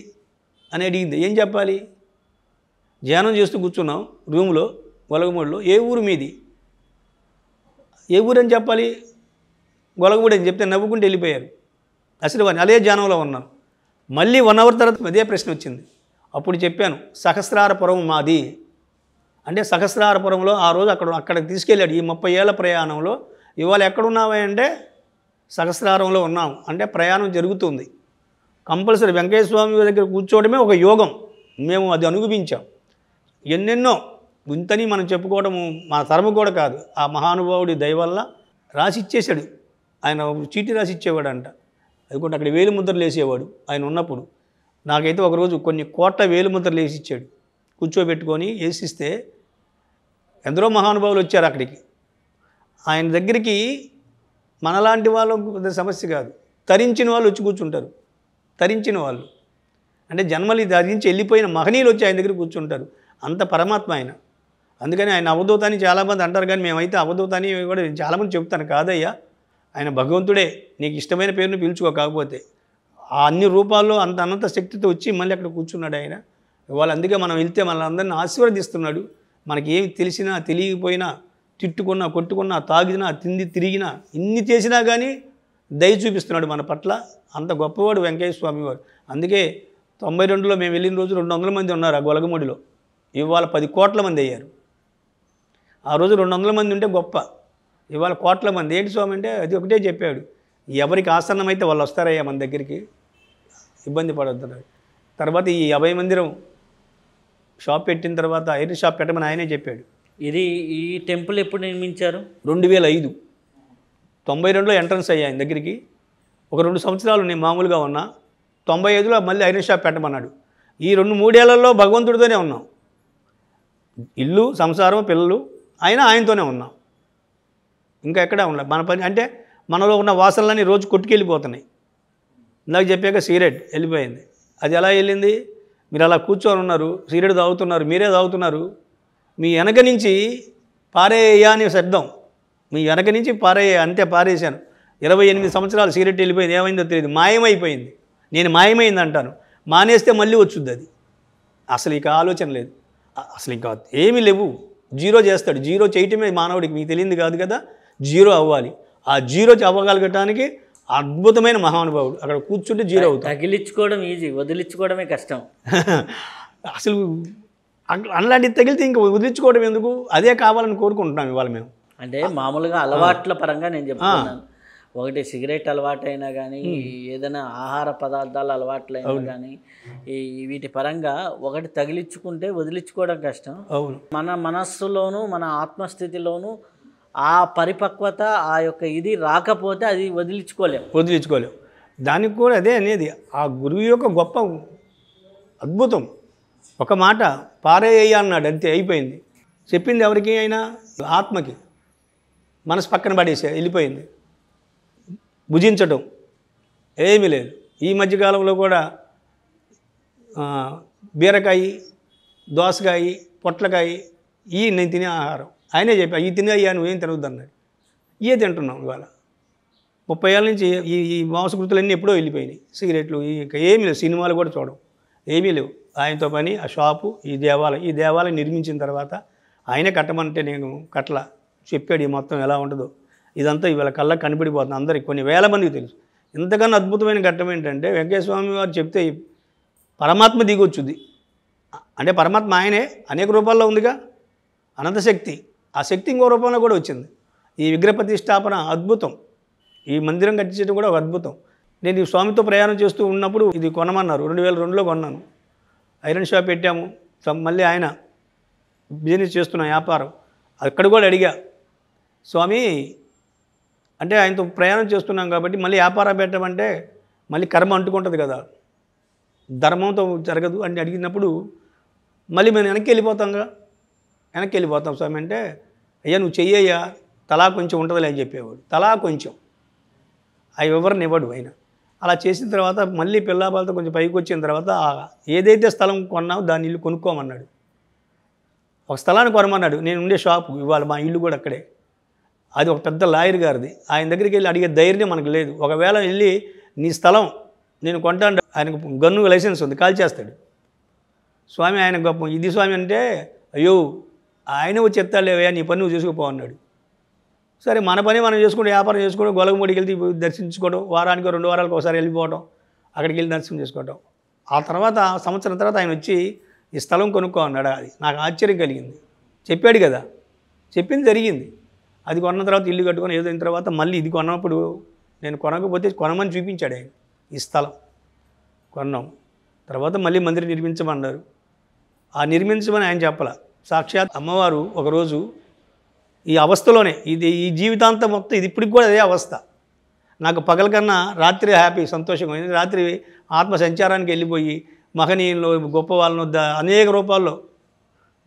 అని అడిగింది. ఏం చెప్పాలి? ధ్యానం చేస్తూ కూర్చున్నాం రూమ్లో గొలగమూడిలో. ఏ ఊరు మీది? ఏ ఊరు అని చెప్పాలి? గొలగమూడి అని చెప్తే నవ్వుకుంటూ వెళ్ళిపోయారు. ఆశీర్వాదం అదే ధ్యానంలో ఉన్నాను. మళ్ళీ 1 అవర్ తర్వాత అదే ప్రశ్న వచ్చింది. అప్పుడు చెప్పాను, సహస్రారపురం మాది అంటే సహస్రారపురంలో ఆ రోజు అక్కడికి తీసుకెళ్ళాడు. ఈ 30 ఏళ్ల ప్రయాణంలో ఇవాళ ఎక్కడున్నావా అంటే సహస్రారంలో ఉన్నాం అంటే ప్రయాణం జరుగుతుంది. కంపల్సరీ వెంకయ్య స్వామి దగ్గర కూర్చోవడమే ఒక యోగం. మేము అది అనుభవించాం. ఎన్నెన్నో ఇంతని మనం చెప్పుకోవడము మా తరము కూడా కాదు. ఆ మహానుభావుడి దయ వల్ల రాసి ఇచ్చేశాడు. ఆయన చీటీ రాసి ఇచ్చేవాడంట. అది కూడా అక్కడ వేలిముద్రలు వేసేవాడు ఆయన ఉన్నప్పుడు. నాకైతే ఒకరోజు కొన్ని కోట్ల వేలిముద్రలు వేసి ఇచ్చాడు. కూర్చోబెట్టుకొని వేసిస్తే ఎందరో మహానుభావులు వచ్చారు అక్కడికి. ఆయన దగ్గరికి మనలాంటి వాళ్ళ సమస్య కాదు, తరించిన వాళ్ళు వచ్చి కూర్చుంటారు. తరించిన వాళ్ళు అంటే జన్మలు ధరించి వెళ్ళిపోయిన మహనీయులు వచ్చి ఆయన దగ్గర కూర్చుంటారు. అంత పరమాత్మ ఆయన. అందుకని ఆయన అవధూత అని చాలామంది అంటారు, కానీ మేమైతే అవధూత అని కూడా చాలామంది చెప్తాను. కాదయ్యా, ఆయన భగవంతుడే, నీకు ఇష్టమైన పేరుని పిలుచుకో. కాకపోతే ఆ అన్ని రూపాల్లో అంత అనంత శక్తితో వచ్చి మళ్ళీ అక్కడ కూర్చున్నాడు ఆయన. ఇవాళ అందుకే మనం వెళ్తే మనల్ని అందరినీ ఆశీర్వదిస్తున్నాడు. మనకి ఏమి తెలిసినా తెలియకపోయినా, తిట్టుకున్నా కొట్టుకున్నా, తాగినా తిరిగినా, ఇన్ని చేసినా కానీ దయ చూపిస్తున్నాడు మన పట్ల. అంత గొప్పవాడు వెంకయ్య స్వామి వారు. అందుకే 92లో మేము వెళ్ళిన రోజు 200 మంది ఉన్నారు ఆ గొలగమూడిలో. ఇవాళ 10 కోట్ల మంది అయ్యారు. ఆ రోజు 200 మంది ఉంటే గొప్ప, ఇవాళ కోట్ల మంది. ఏంటి స్వామి అంటే అది ఒకటే చెప్పాడు, ఎవరికి ఆసన్నం అయితే వాళ్ళు వస్తారయ్యా మన దగ్గరికి, ఇబ్బంది పడొద్దున్నారు. తర్వాత ఈ అభయ మందిరం షాప్ పెట్టిన తర్వాత ఐరన్ షాప్ పెట్టమని ఆయనే చెప్పాడు. ఈ టెంపుల్ ఎప్పుడు నిర్మించారు? 2005 92లో ఎంట్రన్స్ అయ్యా ఆయన దగ్గరికి. ఒక 2 సంవత్సరాలు నేను మామూలుగా ఉన్నా. 95లో మళ్ళీ ఐరన్ షాప్ పెట్టమన్నాడు. ఈ 2-3 ఏళ్లలో భగవంతుడితోనే ఉన్నాం. ఇల్లు, సంసారం, పిల్లలు అయినా ఆయనతోనే ఉన్నాం. ఇంకా ఎక్కడా ఉండలేదు. మన పని అంటే మనలో ఉన్న వాసనలన్నీ రోజు కొట్టుకెళ్ళిపోతున్నాయి. ఇందాక చెప్పాక సిగరెట్ వెళ్ళిపోయింది. అది ఎలా వెళ్ళింది? మీరు అలా కూర్చొని ఉన్నారు, సిగరెట్ తాగుతున్నారు, మీరే తాగుతున్నారు. మీ వెనక నుంచి పారేయ్యా అనే శబ్దం, మీ వెనక నుంచి పారేయ్యా, అంతే పారేశాను. 28 సంవత్సరాలు సిగరెట్ వెళ్ళిపోయింది. ఏమైందో తెలియదు, మాయమైపోయింది. నేను మాయమైంది అంటాను. మానేస్తే మళ్ళీ వచ్చుద్ది అది. అసలు ఇక ఆలోచన లేదు, అసలు ఇంకా ఏమీ లేవు. జీరో చేస్తాడు. జీరో చేయటమే మానవుడికి, మీకు తెలియంది కాదు కదా. జీరో అవ్వాలి. ఆ జీరో అవ్వగలగటానికి అద్భుతమైన మహానుభావుడు. అక్కడ కూర్చుంటే జీరో అవుతుంది. తగిలించుకోవడం ఈజీ, వదిలించుకోవడమే కష్టం. అసలు అలాంటిది తగిలితే ఇంకా వదిలించుకోవడం ఎందుకు? అదే కావాలని కోరుకుంటున్నాం ఇవాళ మేము. అంటే మామూలుగా అలవాట్ల పరంగా నేను చెప్తున్నాను. ఒకటి సిగరెట్ అలవాటైనా కానీ, ఏదైనా ఆహార పదార్థాల అలవాట్లైనా కానీ, వీటి పరంగా ఒకటి తగిలించుకుంటే వదిలించుకోవడం కష్టం. అవును. మన మనస్సులోనూ మన ఆత్మస్థితిలోనూ ఆ పరిపక్వత, ఆ యొక్క ఇది రాకపోతే అది వదిలించుకోలేము. దానికి కూడా అదే అనేది, ఆ గురువు యొక్క గొప్ప అద్భుతం. ఒక మాట పారేయ్యా అన్నాడు, అంతే, అయిపోయింది. చెప్పింది ఎవరికి అయినా? ఆత్మకి. మనసు పక్కన పడేసే వెళ్ళిపోయింది. భుజించటం ఏమీ లేదు. ఈ మధ్యకాలంలో కూడా బీరకాయ, దోసకాయ, పొట్లకాయ నేను తినే ఆహారం. ఆయనే చెప్పా, ఈ తినేయ్యా, నువ్వేం తినవద్దు అన్నాడు. ఇవే తింటున్నాం ఇవాళ. 30 ఏళ్ళ నుంచి ఈ మాంసకృతులన్నీ ఎప్పుడో వెళ్ళిపోయినాయి. సిగరెట్లు ఇంకా ఏమీ లేవు. సినిమాలు కూడా చూడడం ఏమీ లేవు. ఆయనతో పని ఆ షాపు, ఈ దేవాలయం నిర్మించిన తర్వాత ఆయనే కట్టమంటే నేను కట్టల. చెప్పాడు ఈ మొత్తం ఎలా ఉంటుందో. ఇదంతా ఇవాళ కళ్ళకు కనిపడిపోతుంది అందరికి, కొన్ని వేల మందికి తెలుసు. ఇంతకన్నా అద్భుతమైన ఘట్టం ఏంటంటే వెంకయ్య స్వామి వారు చెప్తే పరమాత్మ దిగొచ్చుది. అంటే పరమాత్మ ఆయనే అనేక రూపాల్లో ఉందిగా, అనంత శక్తి. ఆ శక్తి ఇంకో రూపంలో కూడా వచ్చింది. ఈ విగ్రహ ప్రతిష్టాపన అద్భుతం. ఈ మందిరం కట్టించడం కూడా ఒక అద్భుతం. నేను ఈ స్వామితో ప్రయాణం చేస్తూ ఉన్నప్పుడు ఇది కొనమన్నారు. 2002లో కొన్నాను. ఐరన్ షాప్ పెట్టాము. మళ్ళీ ఆయన బిజినెస్ చేస్తున్న వ్యాపారం. అక్కడ కూడా అడిగా, స్వామి అంటే ఆయనతో ప్రయాణం చేస్తున్నాం కాబట్టి మళ్ళీ వ్యాపారం పెట్టమంటే మళ్ళీ కర్మ అంటుకుంటుంది కదా, ధర్మంతో జరగదు అని అడిగినప్పుడు మళ్ళీ మేము వెనక్కి వెళ్ళిపోతాం స్వామి అంటే, అయ్యా నువ్వు చెయ్యయ్యా, తలా కొంచెం ఉంటుందిలే అని చెప్పేవాడు. తలా కొంచెం అవి ఎవరిని ఇవ్వడు ఆయన. అలా చేసిన తర్వాత మళ్ళీ పిల్లాపాలతో కొంచెం పైకి వచ్చిన తర్వాత ఏదైతే స్థలం కొన్నామో దాన్ని ఇల్లు కొనుక్కోమన్నాడు. ఒక స్థలాన్ని కొనమన్నాడు. నేను ఉండే షాపు ఇవాళ మా ఇల్లు కూడా అక్కడే. అది ఒక పెద్ద లాయర్ గారిది. ఆయన దగ్గరికి వెళ్ళి అడిగే ధైర్యం మనకు లేదు. ఒకవేళ వెళ్ళి నీ స్థలం నేను కొంటాను, ఆయనకు గన్ను లైసెన్స్ ఉంది, కాల్ చేస్తాడు. స్వామి ఆయన గొప్ప ఇది స్వామి అంటే, అయ్యో ఆయన వచ్చి చెప్తాడులేవయ్యా, నీ పని నువ్వు చేసుకుపో అన్నాడు. సరే మన పని మనం చేసుకుంటూ వ్యాపారం చేసుకోవడం, గొలగముడికి వెళ్తే దర్శించుకోవడం, వారానికి 2 వారాలకు ఒకసారి వెళ్ళిపోవడం, అక్కడికి వెళ్ళి దర్శనం చేసుకోవడం. ఆ తర్వాత సంవత్సరం తర్వాత ఆయన వచ్చి ఈ స్థలం కొనుక్కో అన్నాడు. అది నాకు ఆశ్చర్యం కలిగింది. చెప్పాడు కదా, చెప్పింది జరిగింది. అది కొన్న తర్వాత ఇల్లు కట్టుకొని ఏదో అయిన తర్వాత మళ్ళీ ఇది కొన్నప్పుడు నేను కొనకపోతే కొనమని చూపించాడు ఆయన. ఈ స్థలం కొన్నాం. తర్వాత మళ్ళీ మందిరం నిర్మించమన్నారు. ఆ నిర్మించమని ఆయన చెప్పాల. సాక్షాత్ అమ్మవారు ఒకరోజు ఈ అవస్థలోనే ఈ జీవితాంతం మొత్తం ఇది ఇప్పటికి కూడా అదే అవస్థ. నాకు పగల కన్నా రాత్రి హ్యాపీ, సంతోషంగా. రాత్రి ఆత్మ సంచారానికి వెళ్ళిపోయి మహనీయులు గొప్ప వాళ్ళను అనేక రూపాల్లో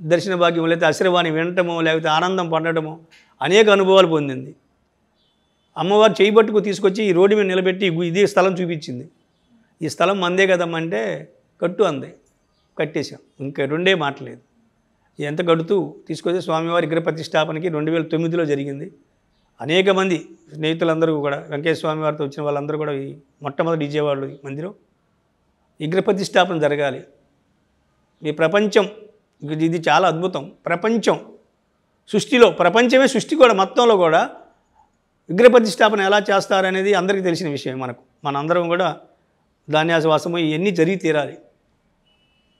దర్శన భాగ్యం, లేకపోతే ఆశీర్వాణి వినటమో, లేకపోతే ఆనందం పడటమో అనేక అనుభవాలు పొందింది. అమ్మవారు చేయబట్టుకు తీసుకొచ్చి ఈ రోడ్డు మీద నిలబెట్టి ఇదే స్థలం చూపించింది. ఈ స్థలం మందే కదమ్మంటే కట్టు అంది. కట్టేశాం. ఇంకా రెండే మాటలేదు. ఎంత కడుతూ తీసుకొచ్చి స్వామివారి విగ్రహ ప్రతిష్టాపనకి 2009లో జరిగింది. అనేక మంది స్నేహితులందరూ కూడా వెంకటేశ్వర స్వామి వారితో వచ్చిన వాళ్ళందరూ కూడా ఈ మొట్టమొదటి విజయవాడలో మందిరం విగ్రహ ప్రతిష్టాపన జరగాలి. ఈ ప్రపంచం ఇది చాలా అద్భుతం. ప్రపంచం సృష్టిలో, ప్రపంచమే సృష్టి కూడా మొత్తంలో కూడా విగ్రహ ప్రతిష్టాపన ఎలా చేస్తారనేది అందరికీ తెలిసిన విషయం. మనందరం కూడా ధాన్యాసవాసము ఇవన్నీ జరిగి తీరాలి.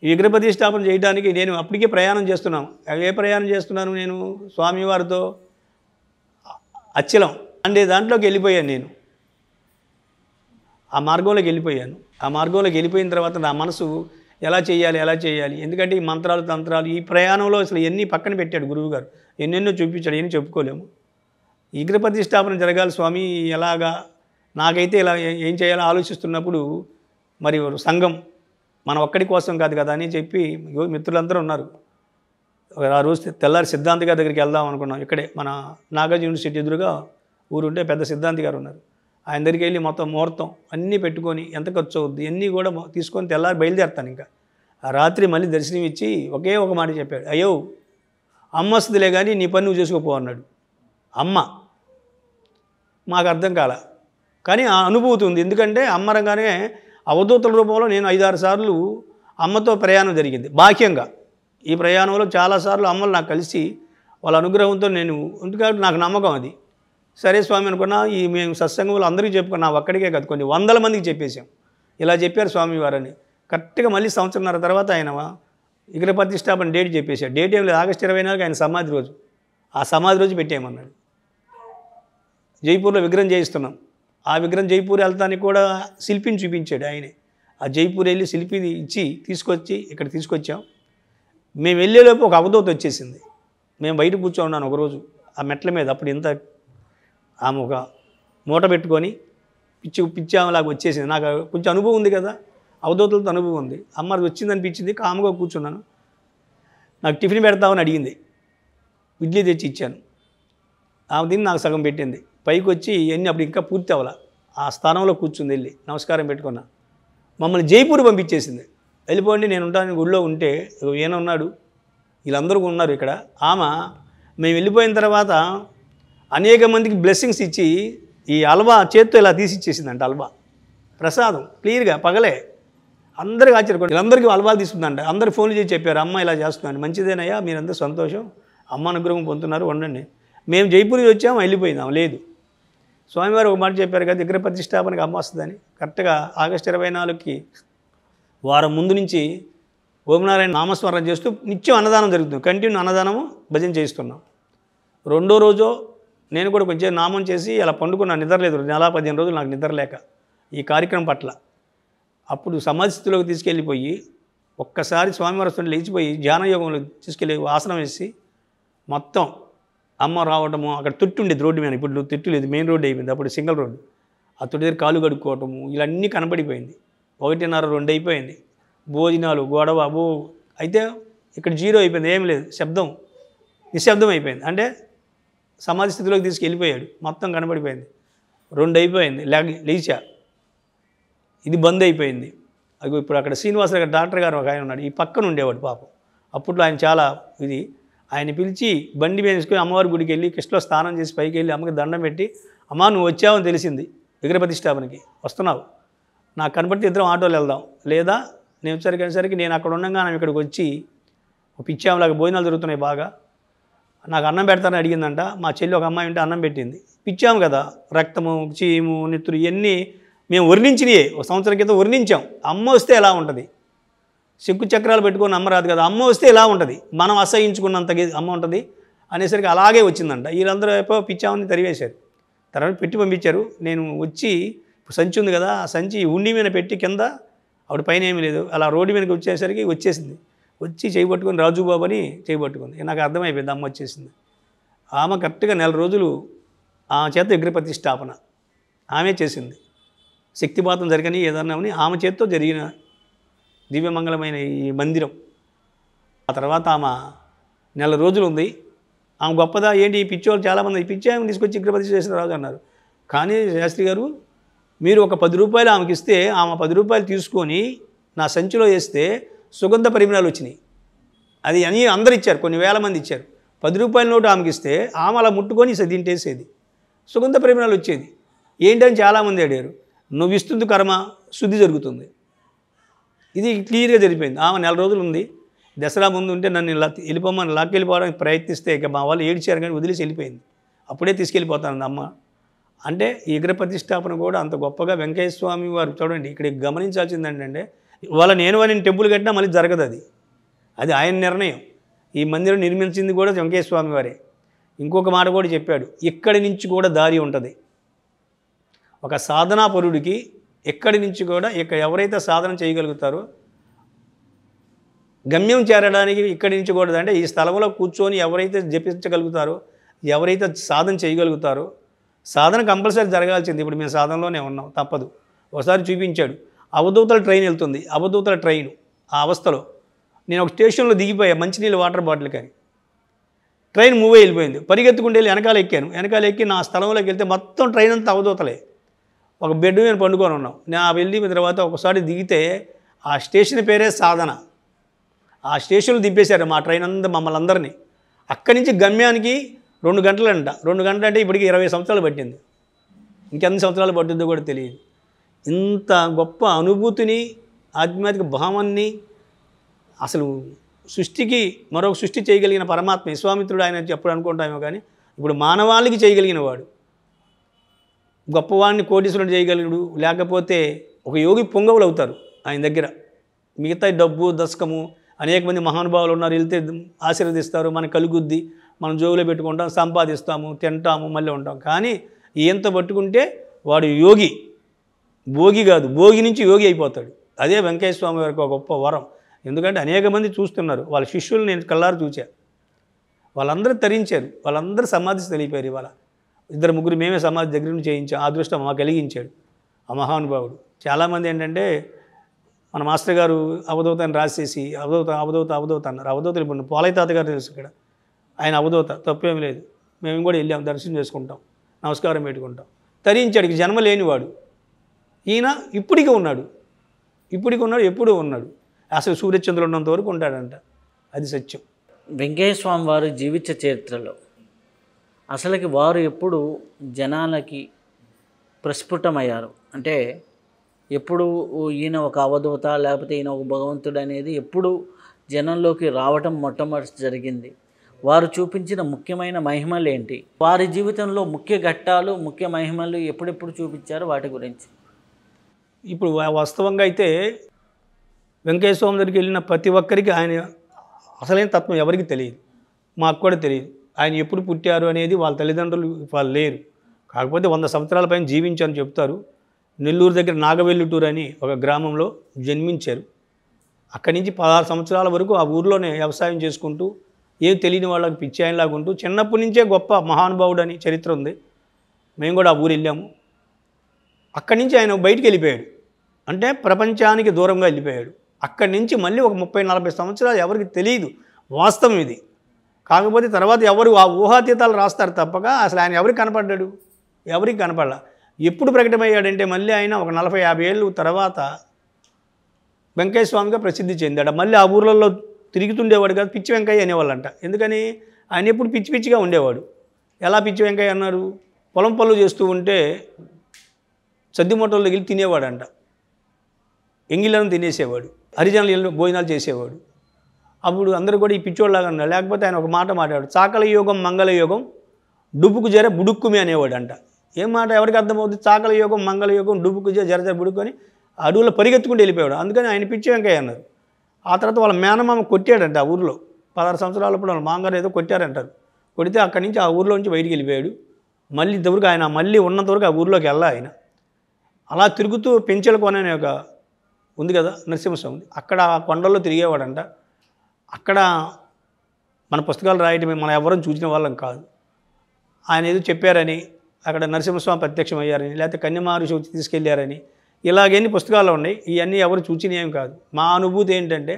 ఈ విగ్రహ ప్రతిష్టాపన చేయడానికి నేను అప్పటికే ప్రయాణం చేస్తున్నాను. ఏ ప్రయాణం చేస్తున్నాను నేను? స్వామివారితో అచ్చలం అంటే దాంట్లోకి వెళ్ళిపోయాను. నేను ఆ మార్గంలోకి వెళ్ళిపోయాను. ఆ మార్గంలోకి వెళ్ళిపోయిన తర్వాత నా మనసు ఎలా చేయాలి, ఎందుకంటే ఈ మంత్రాలు తంత్రాలు ఈ ప్రయాణంలో అసలు ఎన్ని పక్కన పెట్టాడు గురువుగారు. ఎన్నెన్నో చూపించాడు, ఎన్ని చెప్పుకోలేము. ఈ విగ్రహ ప్రతిష్టాపన జరగాలి స్వామి, ఎలాగా నాకైతే ఇలా ఏం చేయాలో ఆలోచిస్తున్నప్పుడు మరి సంఘం మన ఒక్కడి కోసం కాదు కదా అని చెప్పి మిత్రులందరూ ఉన్నారు. ఆ రోజు తెల్లారి సిద్ధాంతి గారి దగ్గరికి వెళ్దాం అనుకున్నాం. ఇక్కడే మన నాగార్జున యూనివర్సిటీ ఎదురుగా ఊరుంటే పెద్ద సిద్ధాంతి గారు ఉన్నారు. ఆయన దగ్గరికి వెళ్ళి మొత్తం ముహూర్తం అన్నీ పెట్టుకొని ఎంత ఖర్చు అవుద్ది అన్నీ కూడా తీసుకొని తెల్లారి బయలుదేరుతాను. ఇంకా ఆ రాత్రి మళ్ళీ దర్శనం ఇచ్చి ఒకే ఒక మాట చెప్పాడు, అయ్యో అమ్మ వస్తుందిలే కానీ నీ పని నువ్వు చేసుకోపో అన్నాడు. అమ్మ మాకు అర్థం కాల, కానీ ఆ అనుభూతి ఉంది. ఎందుకంటే అమ్మ రంగానే అవధూతల రూపంలో నేను 5-6 సార్లు అమ్మతో ప్రయాణం జరిగింది బాహ్యంగా. ఈ ప్రయాణంలో చాలాసార్లు అమ్మలు నాకు కలిసి వాళ్ళ అనుగ్రహంతో నేను ఎందుకంటే నాకు నమ్మకం అది. సరే స్వామి అనుకున్నా. మేము సత్సంగంలో అందరికీ చెప్పుకున్నాం, ఒక్కడికే కాదు కొన్ని 100 మందికి చెప్పేశాం. ఇలా చెప్పారు స్వామివారని. కరెక్ట్గా మళ్ళీ సంవత్సరంన్నర తర్వాత ఆయన విగ్రహ ప్రతిష్టాపన డేట్ చెప్పేశాడు. డేట్ ఏం లేదు, ఆగస్టు 24 ఆయన సమాధి రోజు. ఆ సమాధి రోజు పెట్టేయమన్నాడు. జైపూర్లో విగ్రహం చేయిస్తున్నాం. ఆ విగ్రహం జైపూర్ వెళ్తానికి కూడా శిల్పిని చూపించాడు ఆయనే. ఆ జైపూర్ వెళ్ళి శిల్పిని ఇచ్చి తీసుకొచ్చి ఇక్కడ తీసుకొచ్చాం. మేము వెళ్ళేలోపు ఒక అవధూత వచ్చేసింది. మేము బయట కూర్చోన్నాను ఒకరోజు ఆ మెట్ల మీద. అప్పుడు ఇంత ఆమె ఒక మూట పెట్టుకొని పిచ్చామలాగా వచ్చేసింది. నాకు కొంచెం అనుభవం ఉంది కదా, అవధూతలతో అనుభవం ఉంది. అమ్మ వచ్చింది అనిపించింది. కామ్గా కూర్చున్నాను. నాకు టిఫిన్ పెడతామని అడిగింది. ఇడ్లీ తెచ్చి ఇచ్చాను. ఆమె దీన్ని నాకు సగం పెట్టింది. పైకి వచ్చి ఇవన్నీ అప్పుడు ఇంకా పూర్తి అవ్వాల. ఆ స్థానంలో కూర్చుంది. వెళ్ళి నమస్కారం పెట్టుకున్నా. మమ్మల్ని జైపూర్ పంపించేసింది. వెళ్ళిపోండి నేను ఉంటాను గుడిలో ఉంటే. ఈయన ఉన్నాడు, వీళ్ళందరూ ఉన్నారు ఇక్కడ. ఆమె మేము వెళ్ళిపోయిన తర్వాత అనేక మందికి బ్లెస్సింగ్స్ ఇచ్చి ఈ హల్వా చేత్తో ఇలా తీసి ఇచ్చేసిందంట. హల్వా ప్రసాదం క్లియర్గా పగలే. అందరికీ ఆశ్చర్యపోయింది. వీళ్ళందరికీ హల్వాలు తీసుకుందంట. అందరు ఫోన్లు చేసి చెప్పారు, అమ్మ ఇలా చేస్తున్నాను, మంచిదేనయ్యా, మీరందరూ సంతోషం, అమ్మ అనుగ్రహం పొందుతున్నారు, ఉండండి. మేము జైపూర్ వచ్చాము, వెళ్ళిపోయిందాం. లేదు, స్వామివారు ఒక మాట చెప్పారు కదా, విగ్రహ ప్రతిష్టాపనకి అమ్మ వస్తుందని. కరెక్ట్గా ఆగస్టు 24కి వారం ముందు నుంచి ఓంనారాయణ నామస్మరణ చేస్తూ నిత్యం అన్నదానం జరుగుతుంది. కంటిన్యూ అన్నదానము భజన చేస్తున్నాం. రెండో రోజు నేను కూడా కొంచెం నామం చేసి అలా పండుకున్నాను. నిద్రలేదు, 15 రోజులు నాకు నిద్రలేక ఈ కార్యక్రమం పట్ల. అప్పుడు సమాధి స్థితిలోకి తీసుకెళ్ళిపోయి ఒక్కసారి స్వామివారి వస్తుంటే లేచిపోయి ధ్యానయోగంలో తీసుకెళ్ళి ఆసనం వేసి మొత్తం అమ్మ రావటము. అక్కడ తొట్టు ఉండేది రోడ్డు మీద, ఇప్పుడు తొట్టు లేదు, మెయిన్ రోడ్డు అయిపోయింది. అప్పుడు సింగిల్ రోడ్డు. ఆ తొట్టి దగ్గర కాలు కడుక్కోవటము ఇలా అన్నీ కనపడిపోయింది. 1:30-2 అయిపోయింది. భోజనాలు గొడవ అయితే ఇక్కడ 0 అయిపోయింది, ఏం లేదు, శబ్దం నిశ్శబ్దం అయిపోయింది. అంటే సమాధి స్థితిలోకి తీసుకెళ్ళిపోయాడు. మొత్తం కనబడిపోయింది. 2 అయిపోయింది. లేచా, ఇది బంద్ అయిపోయింది. అది ఇప్పుడు అక్కడ శ్రీనివాసరావు గారు డాక్టర్ గారు ఒక ఆయన ఉన్నాడు, ఈ పక్కన ఉండేవాడు పాపం. అప్పట్లో ఆయన చాలా ఇది, ఆయన పిలిచి బండి మీద వేసుకొని అమ్మవారి గుడికి వెళ్ళి కిష్టలో స్నానం చేసి పైకి వెళ్ళి అమ్మకి దండం పెట్టి, అమ్మా నువ్వు వచ్చావని తెలిసింది విగ్రహ ప్రతిష్టాపనకి వస్తున్నావు, నాకు కనబడితే ఇద్దరం ఆటోలు వెళ్దాం, లేదా నేను వచ్చేసరికి నేను అక్కడ ఉండగా ఆమె ఇక్కడికి వచ్చి పిచ్చామలాగా భోజనాలు జరుగుతున్నాయి బాగా, నాకు అన్నం పెడతానని అడిగిందంట. మా చెల్లి ఒక అమ్మాయి ఉంటే అన్నం పెట్టింది. పిచ్చాము కదా, రక్తము చీము నెత్తురు ఇవన్నీ మేము వర్ణించినయే. ఒక సంవత్సరం క్రితం వర్ణించాం. అమ్మ వస్తే ఎలా ఉంటుంది, శంకు చక్రాలు పెట్టుకొని అమ్మ రాదు కదా, అమ్మ వస్తే ఎలా ఉంటుంది, మనం అసహించుకున్నంత అమ్మ ఉంటుంది అనేసరికి అలాగే వచ్చిందంట. వీళ్ళందరూ అయిపో పిచ్చామని తరివేశారు. తర్వాత పెట్టి పంపించారు. నేను వచ్చి సంచి ఉంది కదా, ఆ సంచి ఉండి మీద పెట్టి కింద ఆవిడ పైన ఏమీ లేదు, అలా రోడ్డు మీదకి వచ్చేసరికి వచ్చేసింది. వచ్చి చేయబట్టుకొని రాజుబాబు అని చేయబట్టుకుంది. నాకు అర్థమైపోయింది అమ్మ వచ్చేసింది. ఆమె కరెక్ట్గా 1 నెల రోజులు ఆమె చేత విగ్రహ ప్రతిష్టాపన ఆమె చేసింది. శక్తిపాతం జరగని ఏదన్నా ఆమె చేతితో జరిగిన దివ్యమంగళమైన ఈ మందిరం. ఆ తర్వాత ఆమె 1 నెల రోజులు ఉంది. ఆమె గొప్పదా ఏంటి, ఈ పిచ్చోళ్ళు చాలామంది ఈ పిచ్చి ఆమె తీసుకొచ్చి విగ్రహ ప్రతిష్ఠ చేసిన రాజు అన్నారు. కానీ శాస్త్రి గారు మీరు ఒక 10 రూపాయలు ఆమెకి ఇస్తే ఆమె 10 రూపాయలు తీసుకొని నా సంచిలో వేస్తే సుగంధ పరిమళాలు వచ్చినాయి. అది అని అందరు ఇచ్చారు, కొన్ని వేల మంది ఇచ్చారు. 10 రూపాయల నోటు ఆమెకి ఇస్తే ఆమె అలా ముట్టుకొని దీంటేసేది, సుగంధ పరిమళాలు వచ్చేది. ఏంటని చాలామంది అడిగారు. నువ్వు ఇస్తుంది కర్మ, శుద్ధి జరుగుతుంది. ఇది క్లియర్గా జరిగిపోయింది. ఆమె 1 నెల రోజులు ఉంది. దసరా ముందు ఉంటే నన్ను ఇలా వెళ్ళిపోమని లాక్కెళ్ళిపోవడానికి ప్రయత్నిస్తే ఇక మా వాళ్ళు ఏడ్చారు కానీ వదిలేసి వెళ్ళిపోయింది. అప్పుడే తీసుకెళ్ళిపోతాను అమ్మ అంటే. ఈ విగ్రహ ప్రతిష్టాపన కూడా అంత గొప్పగా వెంకయ్య స్వామి వారు చూడండి. ఇక్కడ గమనించాల్సింది ఏంటంటే, వాళ్ళ నేను అని టెంపుల్ కట్టినా మళ్ళీ జరగదు. అది ఆయన నిర్ణయం. ఈ మందిరం నిర్మించింది కూడా వెంకయ్య స్వామి వారే. ఇంకొక మాట కూడా చెప్పాడు, ఇక్కడి నుంచి కూడా దారి ఉంటుంది. ఒక సాధనాపరుడికి ఎక్కడి నుంచి కూడా ఎవరైతే సాధన చేయగలుగుతారో గమ్యం చేరడానికి ఇక్కడి నుంచి కూడా, అంటే ఈ స్థలంలో కూర్చొని ఎవరైతే జపించగలుగుతారో, ఎవరైతే సాధన చేయగలుగుతారో, సాధన కంపల్సరీ జరగాల్సింది. ఇప్పుడు మేము సాధనలోనే ఉన్నాం, తప్పదు. ఒకసారి చూపించాడు, అవధూతల ట్రైన్ వెళ్తుంది, అవధూతల ట్రైన్. ఆ అవస్థలో నేను ఒక స్టేషన్లో దిగిపోయా, మంచినీళ్ళు వాటర్ బాటిల్ కానీ ట్రైన్ మూవ్ వెళ్ళిపోయింది. పరిగెత్తుకుంటూ వెళ్ళి వెనకాల ఎక్కి నా స్థలంలోకి వెళ్తే మొత్తం ట్రైన్ అంతా అవధూతలే. ఒక బెడ్ మీద పండుకొని ఉన్నాం. నేను వెళ్ళిన తర్వాత ఒకసారి దిగితే ఆ స్టేషన్ పేరే సాధన. ఆ స్టేషన్లో దింపేశారు మా ట్రైన్ అంతా, మమ్మల్ని అందరినీ. అక్కడి నుంచి గమ్యానికి 2 గంటలంట. 2 గంటలు అంటే ఇప్పటికి 20 సంవత్సరాలు పట్టింది. ఇంకెన్ని సంవత్సరాలు పట్టిందో కూడా తెలియదు. ఇంత గొప్ప అనుభూతిని, ఆధ్యాత్మిక భావాన్ని, అసలు సృష్టికి మరొక సృష్టి చేయగలిగిన పరమాత్మ విశ్వామిత్రుడు ఆయన ఎప్పుడు అనుకుంటామేమో కానీ ఇప్పుడు మానవాళికి చేయగలిగిన వాడు. గొప్పవాడిని కోటీశ్వరుడు చేయగలిగాడు, లేకపోతే ఒక యోగి పొంగవులు అవుతారు ఆయన దగ్గర. మిగతా డబ్బు దశకము అనేక మంది మహానుభావులు ఉన్నారు, వెళ్తే ఆశీర్వదిస్తారు, మనకు కలుగుద్ది, మనం జోగులో పెట్టుకుంటాం, సంపాదిస్తాము, తింటాము, మళ్ళీ ఉంటాం. కానీ ఈయంత పట్టుకుంటే వాడు యోగి, భోగి కాదు, భోగి నుంచి యోగి అయిపోతాడు. అదే వెంకయ్య స్వామి వారికి ఒక గొప్ప వరం. ఎందుకంటే అనేక మంది చూస్తున్నారు, వాళ్ళ శిష్యులు నేను కళ్ళారు చూచా, వాళ్ళందరూ తరించారు, వాళ్ళందరూ సమాధి తెలిపారు. ఇవాళ 2-3 మేమే సమాధి దగ్గర నుంచి చేయించాం. ఆ అదృష్టం మాకు కలిగించాడు ఆ మహానుభావుడు. చాలామంది ఏంటంటే మన మాస్టర్ గారు అవధూత అని రాసేసి అవధూత అవధూత అవధూత అన్నారు. అవధూతలు ఇప్పుడు పోలయ్య తాత గారు తెలుసు, ఇక్కడ ఆయన అవధూత, తప్పేమీ లేదు. మేము కూడా వెళ్ళాం, దర్శనం చేసుకుంటాం, నమస్కారం పెట్టుకుంటాం. తరించాడు, జన్మ లేనివాడు. ఈయన ఇప్పటికీ ఉన్నాడు, ఎప్పుడూ ఉన్నాడు. అసలు సూర్యచంద్రులు ఉన్నంత వరకు ఉంటాడంట, అది సత్యం. వెంకయ్య స్వామి వారి జీవిత చరిత్రలో అసలుకి వారు ఎప్పుడు జనాలకి ప్రస్ఫుటమయ్యారు అంటే, ఎప్పుడు ఈయన ఒక అవధూత లేకపోతే ఈయన ఒక భగవంతుడు అనేది ఎప్పుడు జనంలోకి రావటం మొట్టమొదటి జరిగింది. వారు చూపించిన ముఖ్యమైన మహిమలు ఏంటి, వారి జీవితంలో ముఖ్య ఘట్టాలు, ముఖ్య మహిమలు ఎప్పుడెప్పుడు చూపించారు, వాటి గురించి. ఇప్పుడు వాస్తవంగా అయితే వెంకయ్య స్వామి దగ్గరికి వెళ్ళిన ప్రతి ఒక్కరికి ఆయన అసలైన తత్వం ఎవరికి తెలియదు, మాకు కూడా తెలియదు. ఆయన ఎప్పుడు పుట్టారు అనేది వాళ్ళ తల్లిదండ్రులు వాళ్ళు లేరు. కాకపోతే 100 సంవత్సరాల పైన జీవించారని చెప్తారు. నెల్లూరు దగ్గర నాగవెల్లుటూరు అని ఒక గ్రామంలో జన్మించారు. అక్కడి నుంచి 16 సంవత్సరాల వరకు ఆ ఊరిలోనే వ్యవసాయం చేసుకుంటూ, ఏం తెలియని వాళ్ళకి పిచ్చి ఆయనలాగా ఉంటూ, చిన్నప్పటి నుంచే గొప్ప మహానుభావుడు అని చరిత్ర ఉంది. మేము కూడా ఆ ఊరు వెళ్ళాము. అక్కడి నుంచి ఆయన బయటికి వెళ్ళిపోయాడు, అంటే ప్రపంచానికి దూరంగా వెళ్ళిపోయాడు. అక్కడి నుంచి మళ్ళీ ఒక 30-40 సంవత్సరాలు ఎవరికి తెలియదు, వాస్తవం ఇది. కాకపోతే తర్వాత ఎవరు ఆ ఊహాతీతాలు రాస్తారు తప్పక అసలు ఆయన ఎవరికి కనపడ్డాడు, ఎవరికి కనపడలా. ఎప్పుడు ప్రకటమయ్యాడంటే మళ్ళీ ఆయన ఒక 40-50 ఏళ్ళు తర్వాత వెంకయ్య స్వామిగా ప్రసిద్ధి చెందాడు. మళ్ళీ ఆ ఊర్లలో తిరుగుతుండేవాడు కాదు, పిచ్చి వెంకయ్య అనేవాళ్ళంట. ఎందుకని ఆయన ఎప్పుడు పిచ్చి పిచ్చిగా ఉండేవాడు. ఎలా పిచ్చి వెంకయ్య అన్నారు, పొలం పనులు చేస్తూ ఉంటే సద్ది మూటల్లో వెళ్ళి తినేవాడంట, ఎంగిళ్ళను తినేసేవాడు, హరిజనులు ఇళ్ళు భోజనాలు చేసేవాడు. అప్పుడు అందరూ కూడా ఈ పిచ్చోళ్ళలాగా ఉన్నారు. లేకపోతే ఆయన ఒక మాట మాట్లాడాడు, చాకల యోగం మంగళ యోగం డుబ్బుకు జర బుడుక్కుమి అనేవాడు అంట. ఏం మాట ఎవరికి అర్థమవుతుంది, చాకల యోగం మంగళ యోగం డుబ్బుకు జర జర బుడుక్కొని అడవుల్లో పరిగెత్తుకుంటూ వెళ్ళిపోయాడు. అందుకని ఆయన పిచ్చి వెంకయ్య అన్నారు. ఆ తర్వాత వాళ్ళ మేనమామ కొట్టాడంట ఆ ఊరిలో, 16 సంవత్సరాలప్పుడు వాళ్ళ మామగారు ఏదో కొట్టారంటారు. కొడితే అక్కడి నుంచి ఆ ఊరిలోంచి బయటికి వెళ్ళిపోయాడు. మళ్ళీ ఇంతవరకు ఆయన మళ్ళీ ఉన్నంతవరకు ఆ ఊరిలోకి వెళ్ళా ఆయన. అలా తిరుగుతూ పెంచెల కొన అనే ఒక ఉంది కదా నరసింహస్వామి, అక్కడ ఆ కొండల్లో తిరిగేవాడంట. అక్కడ మన పుస్తకాలు రాయటమే, మనం ఎవరూ చూసిన వాళ్ళం కాదు. ఆయన ఏదో చెప్పారని, అక్కడ నరసింహస్వామి ప్రత్యక్షమయ్యారని, లేకపోతే కన్యమహర్షి వచ్చి తీసుకెళ్ళారని, ఇలాగెన్ని పుస్తకాలు ఉన్నాయి. ఇవన్నీ ఎవరు చూచినేం కాదు. మా అనుభూతి ఏంటంటే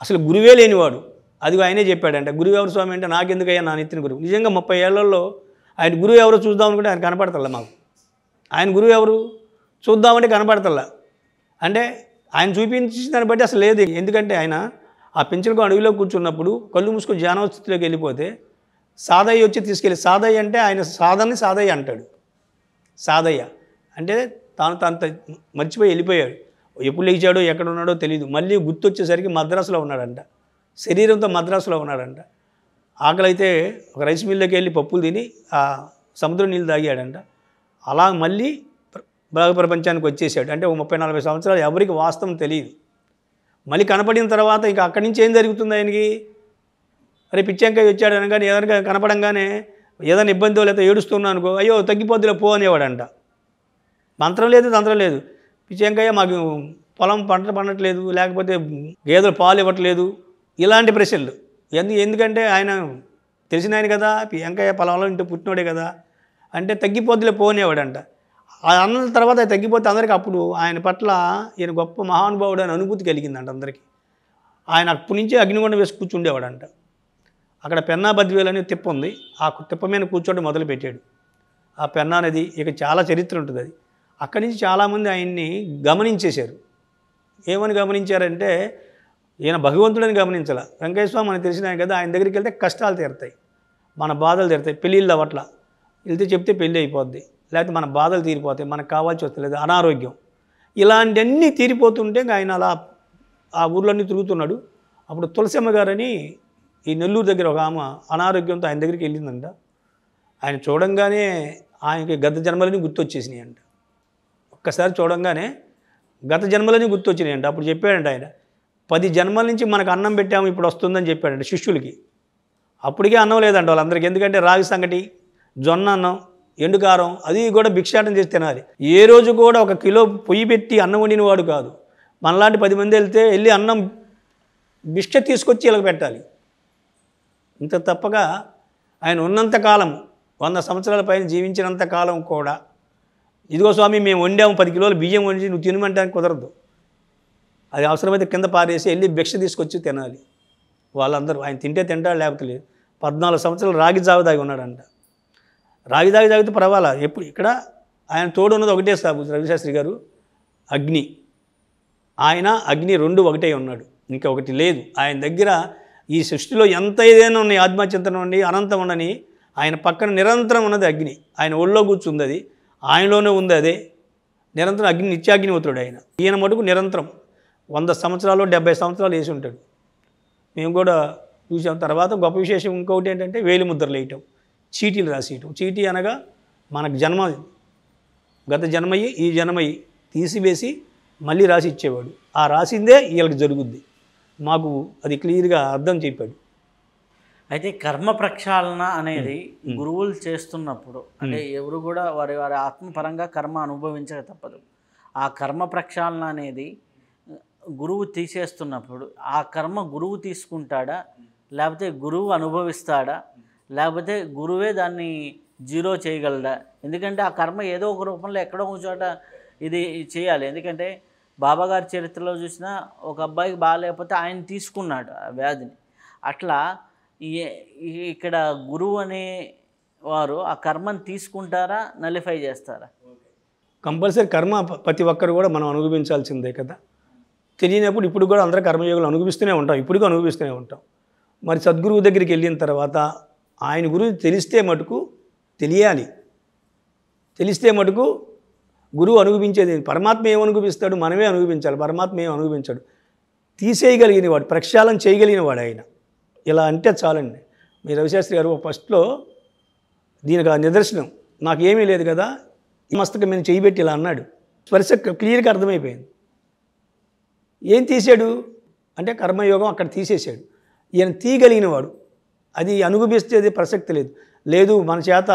అసలు గురువే లేనివాడు. అది ఆయనే చెప్పాడంట. గురువు ఎవరు స్వామి అంటే, నాకెందుకయ్యా నా నిత్యన గురువు. నిజంగా 30 ఏళ్లలో ఆయన గురువు ఎవరో చూద్దాం అనుకుంటే ఆయన కనపడతల్లా మాకు. ఆయన గురువు ఎవరు చూద్దామంటే కనపడతల్లా. అంటే ఆయన చూపించిన దాన్ని బట్టి అసలు లేదు. ఎందుకంటే ఆయన ఆ పెంచులకు అడవిలో కూర్చున్నప్పుడు కళ్ళు మూసుకొని ధ్యానస్థితిలోకి వెళ్ళిపోతే సాదయ్య వచ్చి తీసుకెళ్ళి, సాదయ్య అంటే ఆయన సాధనని సాదయ్య అంటాడు. సాదయ్య అంటే తాను మర్చిపోయి వెళ్ళిపోయాడు. ఎప్పుడు లేచాడో ఎక్కడ ఉన్నాడో తెలియదు. మళ్ళీ గుర్తొచ్చేసరికి మద్రాసులో ఉన్నాడంట, శరీరంతో మద్రాసులో ఉన్నాడంట. ఆకలి అయితే ఒక రైస్ మిల్లోకి వెళ్ళి పప్పులు తిని ఆ సముద్రం నీళ్ళు తాగాడంట. అలా మళ్ళీ బాగా ప్రపంచానికి వచ్చేసాడు. అంటే ఒక 30-40 సంవత్సరాలు ఎవరికి వాస్తవం తెలియదు. మళ్ళీ కనపడిన తర్వాత ఇక అక్కడి నుంచి ఏం జరుగుతుంది ఆయనకి, అరే పిచ్చెంకాయ వచ్చాడు అనగానే ఏదైనా కనపడంగానే ఏదైనా ఇబ్బందో లేదా ఏడుస్తున్నా అనుకో, అయ్యో తగ్గిపోద్దులే పో అనేవాడంట. మంత్రం లేదు తంత్రం లేదు. పిచ్చెంకాయ మాకు పొలం పంట పండట్లేదు, లేకపోతే గేదెలు పాలు ఇవ్వట్లేదు, ఇలాంటి ప్రశ్నలు. ఎందుకంటే ఆయన తెలిసిన ఆయన కదా, వెంకయ్య పొలంలో ఇంటి పుట్టినోడే కదా. అంటే తగ్గిపోద్దులే పోనేవాడంట. అన్న తర్వాత తగ్గిపోతే అందరికీ అప్పుడు ఆయన పట్ల ఈయన గొప్ప మహానుభావుడు అని అనుభూతి కలిగిందంట అందరికీ. ఆయన అప్పటి నుంచి అగ్నిగుండం వేసి కూర్చుండేవాడంట. అక్కడ పెన్నా బద్వేలు అనే తిప్ప ఉంది, ఆ తిప్ప మీద కూర్చోవడం మొదలుపెట్టాడు. ఆ పెన్నా అనేది ఇక చాలా చరిత్ర ఉంటుంది. అది అక్కడి నుంచి చాలామంది ఆయన్ని గమనించేశారు. ఏమని గమనించారంటే, ఈయన భగవంతుడని గమనించాల. వెంకయ్య స్వామి మనకు తెలిసిన ఆయన కదా, ఆయన దగ్గరికి వెళ్తే కష్టాలు తీరుతాయి, మన బాధలు తీరుతాయి. పెళ్ళిళ్ళు అవ్వట్ల, వెళ్తే చెప్తే పెళ్ళి అయిపోద్ది, లేకపోతే మన బాధలు తీరిపోతాయి, మనకు కావాల్సి వస్తలేదు, అనారోగ్యం, ఇలాంటివన్నీ తీరిపోతుంటే ఆయన అలా ఆ ఊర్లన్నీ తిరుగుతున్నాడు. అప్పుడు తులసమ్మ గారని ఈ నెల్లూరు దగ్గర ఒక ఆమె అనారోగ్యంతో ఆయన దగ్గరికి వెళ్ళిందంట. ఆయన చూడంగానే ఆయనకి గత జన్మలని గుర్తొచ్చేసినాయి అంట. ఒక్కసారి చూడంగానే గత జన్మలని గుర్తొచ్చినాయంట. అప్పుడు చెప్పాడంట ఆయన, 10 జన్మల నుంచి మనకు అన్నం పెట్టాము, ఇప్పుడు వస్తుందని చెప్పాడంట శిష్యులకి. అప్పటికే అన్నం లేదంట వాళ్ళందరికీ. ఎందుకంటే రాగి సంగటి, జొన్న అన్నం, ఎండుకారం, అది కూడా భిక్షాటం చేసి తినాలి. ఏ రోజు కూడా 1 కిలో పొయ్యి పెట్టి అన్నం వండిన వాడు కాదు. మనలాంటి 10 మంది వెళ్ళి అన్నం భిక్ష తీసుకొచ్చి ఇలా పెట్టాలి. ఇంత తప్పగా ఆయన ఉన్నంతకాలం, 100 సంవత్సరాల పైన జీవించినంత కాలం కూడా, ఇదిగో స్వామి మేము వండాము 10 కిలోలు బియ్యం వండి నువ్వు తినమంటానికి కుదరదు. అది అవసరమైతే కింద పారేసి వెళ్ళి భిక్ష తీసుకొచ్చి తినాలి వాళ్ళందరూ. ఆయన తింటే తింటాడు, లేకపోతే లేదు. 14 సంవత్సరాలు రాగి జావ దాగి ఉన్నాడంట. రాగి తాగితే పర్వాలా. ఎప్పుడు ఇక్కడ ఆయన తోడు ఉన్నది ఒకటే సాబు రవిశాస్త్రి గారు, అగ్ని. ఆయన అగ్ని 2 ఒకటే ఉన్నాడు, ఇంకా ఒకటి లేదు ఆయన దగ్గర. ఈ సృష్టిలో ఎంత ఏదైనా ఉన్నాయి, ఆత్మచింతనం ఉండి అనంతం ఉండని, ఆయన పక్కన నిరంతరం ఉన్నది అగ్ని. ఆయన ఒళ్ళో కూర్చుంది అది, ఆయనలోనే ఉంది అదే నిరంతరం అగ్ని, నిత్యాగ్నివతుడు ఆయన. ఈయన మటుకు నిరంతరం 100 సంవత్సరాలు 70 సంవత్సరాలు వేసి ఉంటాడు. మేము కూడా చూసాం. తర్వాత గొప్ప విశేషం ఇంకొకటి ఏంటంటే వేలి ముద్రలు వేయటం, చీటీలు రాసేయటం. చీటీ అనగా మనకు జన్మ, గత జన్మయ్యి ఈ జన్మయ్యి తీసివేసి మళ్ళీ రాసి ఇచ్చేవాడు. ఆ రాసిందే వీళ్ళకి జరుగుద్ది. మాకు అది క్లియర్గా అర్థం చెప్పాడు. అయితే కర్మ ప్రక్షాళన అనేది గురువులు చేస్తున్నప్పుడు, అంటే ఎవరు కూడా వారి వారి ఆత్మపరంగా కర్మ అనుభవించక తప్పదు. ఆ కర్మ ప్రక్షాళన అనేది గురువు తీసేస్తున్నప్పుడు ఆ కర్మ గురువు తీసుకుంటాడా, లేకపోతే గురువు అనుభవిస్తాడా, లేకపోతే గురువే దాన్ని జీరో చేయగలడా? ఎందుకంటే ఆ కర్మ ఏదో ఒక రూపంలో ఎక్కడో ఒక చోట ఇది చేయాలి. ఎందుకంటే బాబాగారి చరిత్రలో చూసినా ఒక అబ్బాయికి బాగాలేకపోతే ఆయన తీసుకున్నాడు ఆ వ్యాధిని. అట్లా ఇక్కడ గురువు అనే వారు ఆ కర్మను తీసుకుంటారా, నలిఫై చేస్తారా? కంపల్సరీ కర్మ ప్రతి ఒక్కరు కూడా మనం అనుభవించాల్సిందే కదా. తెలియనప్పుడు ఇప్పుడు కూడా అందరూ కర్మయోగులు అనుభవిస్తూనే ఉంటాం, ఇప్పుడు అనుభవిస్తూనే ఉంటాం. మరి సద్గురువు దగ్గరికి వెళ్ళిన తర్వాత ఆయన గురించి తెలిస్తే మటుకు తెలియాలి. తెలిస్తే మటుకు గురువు అనుభవించేది పరమాత్మ ఏమనుభవిస్తాడు, మనమే అనుభవించాలి. పరమాత్మ ఏం అనుభవించాడు. తీసేయగలిగిన వాడు, ప్రక్షాళన చేయగలిగిన వాడు ఆయన. ఇలా అంటే చాలండి. మీ రవిశాస్త్రి గారు ఫస్ట్లో దీనికి ఆ నిదర్శనం నాకు ఏమీ లేదు కదా, ఈ మస్తకం మీద చేయబెట్టి ఇలా అన్నాడు. స్పర్శ క్లియర్గా అర్థమైపోయింది. ఏం తీసాడు అంటే కర్మయోగం అక్కడ తీసేశాడు. ఈయన తీయగలిగిన వాడు, అది అనుభవిస్తేది ప్రసక్తి లేదు. లేదు మన చేత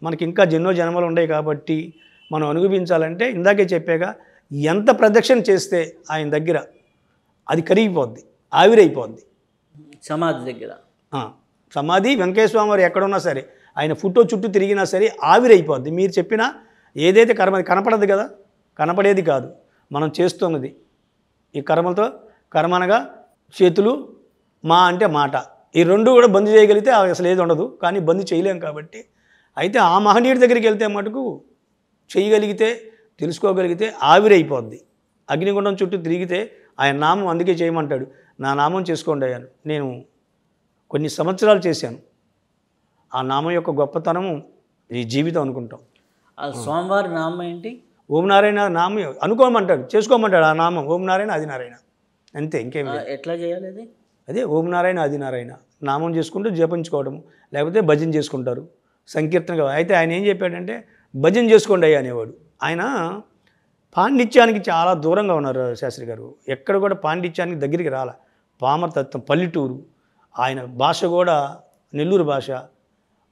మనకి ఇంకా ఎన్నో జన్మలు ఉన్నాయి కాబట్టి మనం అనుభవించాలంటే ఇందాకే చెప్పాగా, ఎంత ప్రదక్షిణ చేస్తే ఆయన దగ్గర అది కరిగిపోద్ది, ఆవిరైపోద్ది. సమాధి దగ్గర సమాధి వెంకటేశ్వర స్వామి వారు ఎక్కడున్నా సరే, ఆయన ఫోటో చుట్టూ తిరిగినా సరే ఆవిరైపోద్ది. మీరు చెప్పిన ఏదైతే కర్మ కనపడదు కదా, కనపడేది కాదు, మనం చేస్తున్నది. ఈ కర్మలతో కర్మనగా చేతులు, మా అంటే మాట, ఈ రెండు కూడా బంద్ చేయగలిగితే అసలు ఏది ఉండదు. కానీ బంద్ చేయలేం కాబట్టి, అయితే ఆ మహనీయుడి దగ్గరికి వెళ్తే మటుకు చేయగలిగితే, తెలుసుకోగలిగితే ఆవిరైపోద్ది. అగ్నిగుండం చుట్టూ తిరిగితే ఆయన నామం అందుకే చేయమంటాడు. నా నామం చేసుకోండి అయ్యాను. నేను కొన్ని సంవత్సరాలు చేశాను. ఆ నామం యొక్క గొప్పతనము ఈ జీవితం అనుకుంటాం. ఆ స్వామివారి నామం ఏంటి? ఓం నారాయణ నామం అనుకోమంటాడు, చేసుకోమంటాడు. ఆ నామం ఓం నారాయణ ఆదినారాయణ, అంతే, ఇంకేం లేదు. ఎట్లా చేయాలి అది? అదే ఓం నారాయణ ఆదినారాయణ నామం చేసుకుంటూ జపించుకోవడము, లేకపోతే భజన చేసుకుంటారు సంకీర్తనగా. అయితే ఆయన ఏం చెప్పాడంటే భజన చేసుకోండి అయ్యా అనేవాడు. ఆయన పాండిత్యానికి చాలా దూరంగా ఉన్నారు శాస్త్రి గారు. ఎక్కడ కూడా పాండిత్యానికి దగ్గరికి రాల. పామరతత్వం, పల్లెటూరు, ఆయన భాష కూడా నెల్లూరు భాష.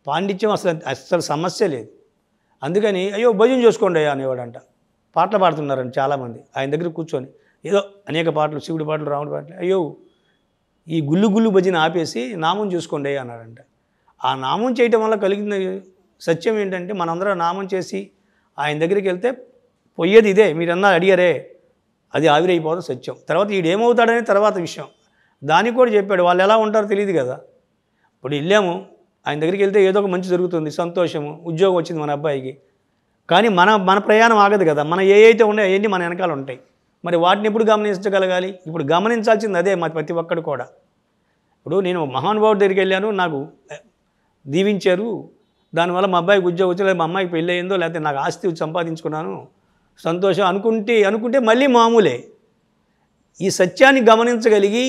పాండిత్యం అసలు సమస్య లేదు. అందుకని అయ్యో భజన చేసుకోండి అయ్యా అనేవాడంట. పాటలు పాడుతున్నారంట చాలామంది ఆయన దగ్గర కూర్చొని, ఏదో అనేక పాటలు, శివుడి పాటలు, రాముడి పాటలు. అయ్యో ఈ గుళ్ళు గుళ్ళు భజన ఆపేసి నామం చూసుకోండి అయ్యా అన్నాడంట. ఆ నామం చేయటం వల్ల కలిగిన సత్యం ఏంటంటే, మనందరం నామం చేసి ఆయన దగ్గరికి వెళ్తే పోయేది ఇదే. మీరన్నా అడిగారే, అది ఆవిరైపోవడం సత్యం. తర్వాత ఈడేమవుతాడనే తర్వాత విషయం. దానికి కూడా చెప్పాడు. వాళ్ళు ఎలా ఉంటారో తెలియదు కదా. ఇప్పుడు వెళ్ళాము ఆయన దగ్గరికి వెళ్తే ఏదో ఒక మంచి జరుగుతుంది, సంతోషము, ఉద్యోగం వచ్చింది మన అబ్బాయికి. కానీ మన ప్రయాణం ఆగదు కదా. మన అయితే ఉన్నాయో అవన్నీ మన వెనకాల ఉంటాయి. మరి వాటిని ఎప్పుడు గమనించగలగాలి? ఇప్పుడు గమనించాల్సింది అదే ప్రతి ఒక్కడు కూడా. ఇప్పుడు నేను మహానుభావుడి దగ్గరికి వెళ్ళాను, నాకు దీవించారు, దానివల్ల మా అబ్బాయికి ఉద్యోగం వచ్చి, లేదా మా అమ్మాయికి పెళ్ళి అయిందో, లేకపోతే నాకు ఆస్తి సంపాదించుకున్నాను, సంతోషం అనుకుంటే మళ్ళీ మామూలే. ఈ సత్యాన్ని గమనించగలిగి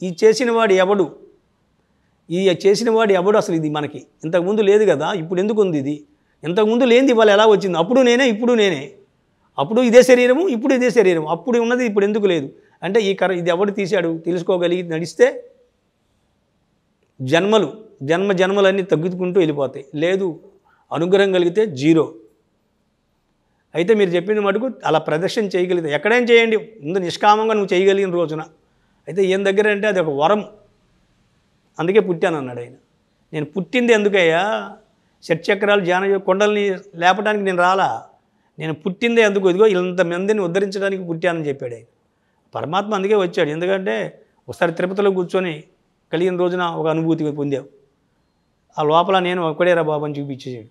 ఈ చేసినవాడు ఎవడు, అసలు ఇది మనకి ఇంతకుముందు లేదు కదా, ఇప్పుడు ఎందుకు ఉంది ఇది, ఇంతకుముందు లేనిది ఇవాళ ఎలా వచ్చింది, అప్పుడు నేనే ఇప్పుడు నేనే, అప్పుడు ఇదే శరీరము ఇప్పుడు ఇదే శరీరం, అప్పుడు ఉన్నది ఇప్పుడు ఎందుకు లేదు అంటే ఇది ఎవడు తీశాడు తెలుసుకోగలిగి నడిస్తే జన్మలన్నీ తగ్గుకుంటూ వెళ్ళిపోతాయి. లేదు అనుగ్రహం కలిగితే జీరో. అయితే మీరు చెప్పింది మటుకు అలా ప్రదర్శన చేయగలిగితే ఎక్కడైనా చేయండి, ముందు నిష్కామంగా నువ్వు చేయగలిగిన రోజున. అయితే ఏం దగ్గర అంటే అది ఒక వరం, అందుకే పుట్టాను అన్నాడు ఆయన. నేను పుట్టింది ఎందుకయ్యా, షట్చక్రాలు కొండల్ని లేపడానికి నేను రాలా, నేను పుట్టిందే ఎందుకు, ఇదిగో ఇంతమందిని ఉద్ధరించడానికి పుట్టానని చెప్పాడు ఆయన. పరమాత్మ అందుకే వచ్చాడు. ఎందుకంటే ఒకసారి తిరుపతిలో కూర్చొని కలిగిన రోజున ఒక అనుభూతి పొందావు. ఆ లోపల నేను ఒక్కడేరా బాబు అని చూపించేసాడు.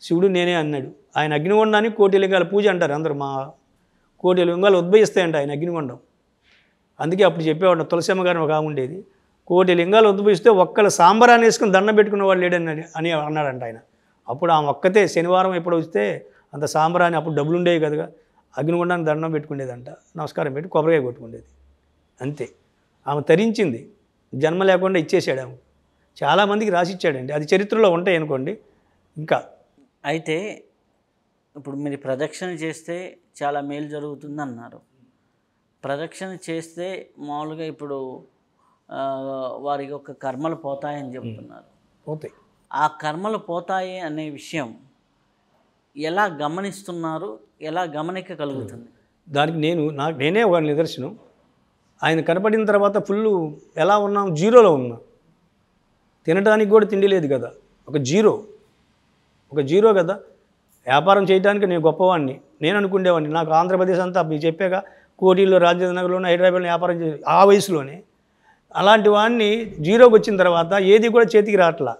శివుడు నేనే అన్నాడు. ఆయన అగ్నిగుండానికి 1,000,000 లింగాల పూజ అంటారు అందరూ. మా 1,000,000 లింగాలు ఉద్భవిస్తాయంట ఆయన అగ్నిగుండం. అందుకే అప్పుడు చెప్పేవాడు, తులసమ్మ గారిని ఒక ఆమె ఉండేది, 1,000,000 లింగాలు ఉద్భవిస్తే ఒక్కళ్ళు సాంబరాన్ని వేసుకుని దండం పెట్టుకునేవాడు లేడని అన్నాడంట ఆయన. అప్పుడు ఆమె ఒక్కతే శనివారం ఎప్పుడు వస్తే అంత సాంబరాన్ని, అప్పుడు డబ్బులు ఉండేవి కదా, అగ్నిగుండానికి దండం పెట్టుకునేదంట, నమస్కారం పెట్టి కొబ్బరికాయ కొట్టుకునేది, అంతే. ఆమె తరించింది, జన్మ లేకుండా ఇచ్చేసాడు. ఆమె చాలామందికి రాసిచ్చాడండి. అది చరిత్రలో ఉంటాయి అనుకోండి. ఇంకా అయితే ఇప్పుడు మీరు ప్రదక్షిణ చేస్తే చాలా మేలు జరుగుతుంది అన్నారు. ప్రదక్షిణ చేస్తే మామూలుగా ఇప్పుడు వారికి ఒక కర్మలు పోతాయని చెప్తున్నారు. పోతాయి. ఆ కర్మలు పోతాయి అనే విషయం ఎలా గమనిస్తున్నారు, ఎలా గమనిక కలుగుతుంది? దానికి నేనే ఒక నిదర్శనం. ఆయన కనపడిన తర్వాత ఫుల్ ఎలా ఉన్నాం, జీరోలో ఉన్నాం. తినడానికి కూడా తిండి లేదు కదా, ఒక జీరో కదా. వ్యాపారం చేయడానికి నేను గొప్పవాడిని నేను అనుకునేవాడిని. నాకు ఆంధ్రప్రదేశ్ అంతా మీకు చెప్పాక కోటిలో, రాజేంద్ర నగర్లోనే, హైదరాబాద్లో వ్యాపారం చేసి ఆ వయసులోనే అలాంటి వాడిని జీరోకి వచ్చిన తర్వాత ఏది కూడా చేతికి రావట్లా.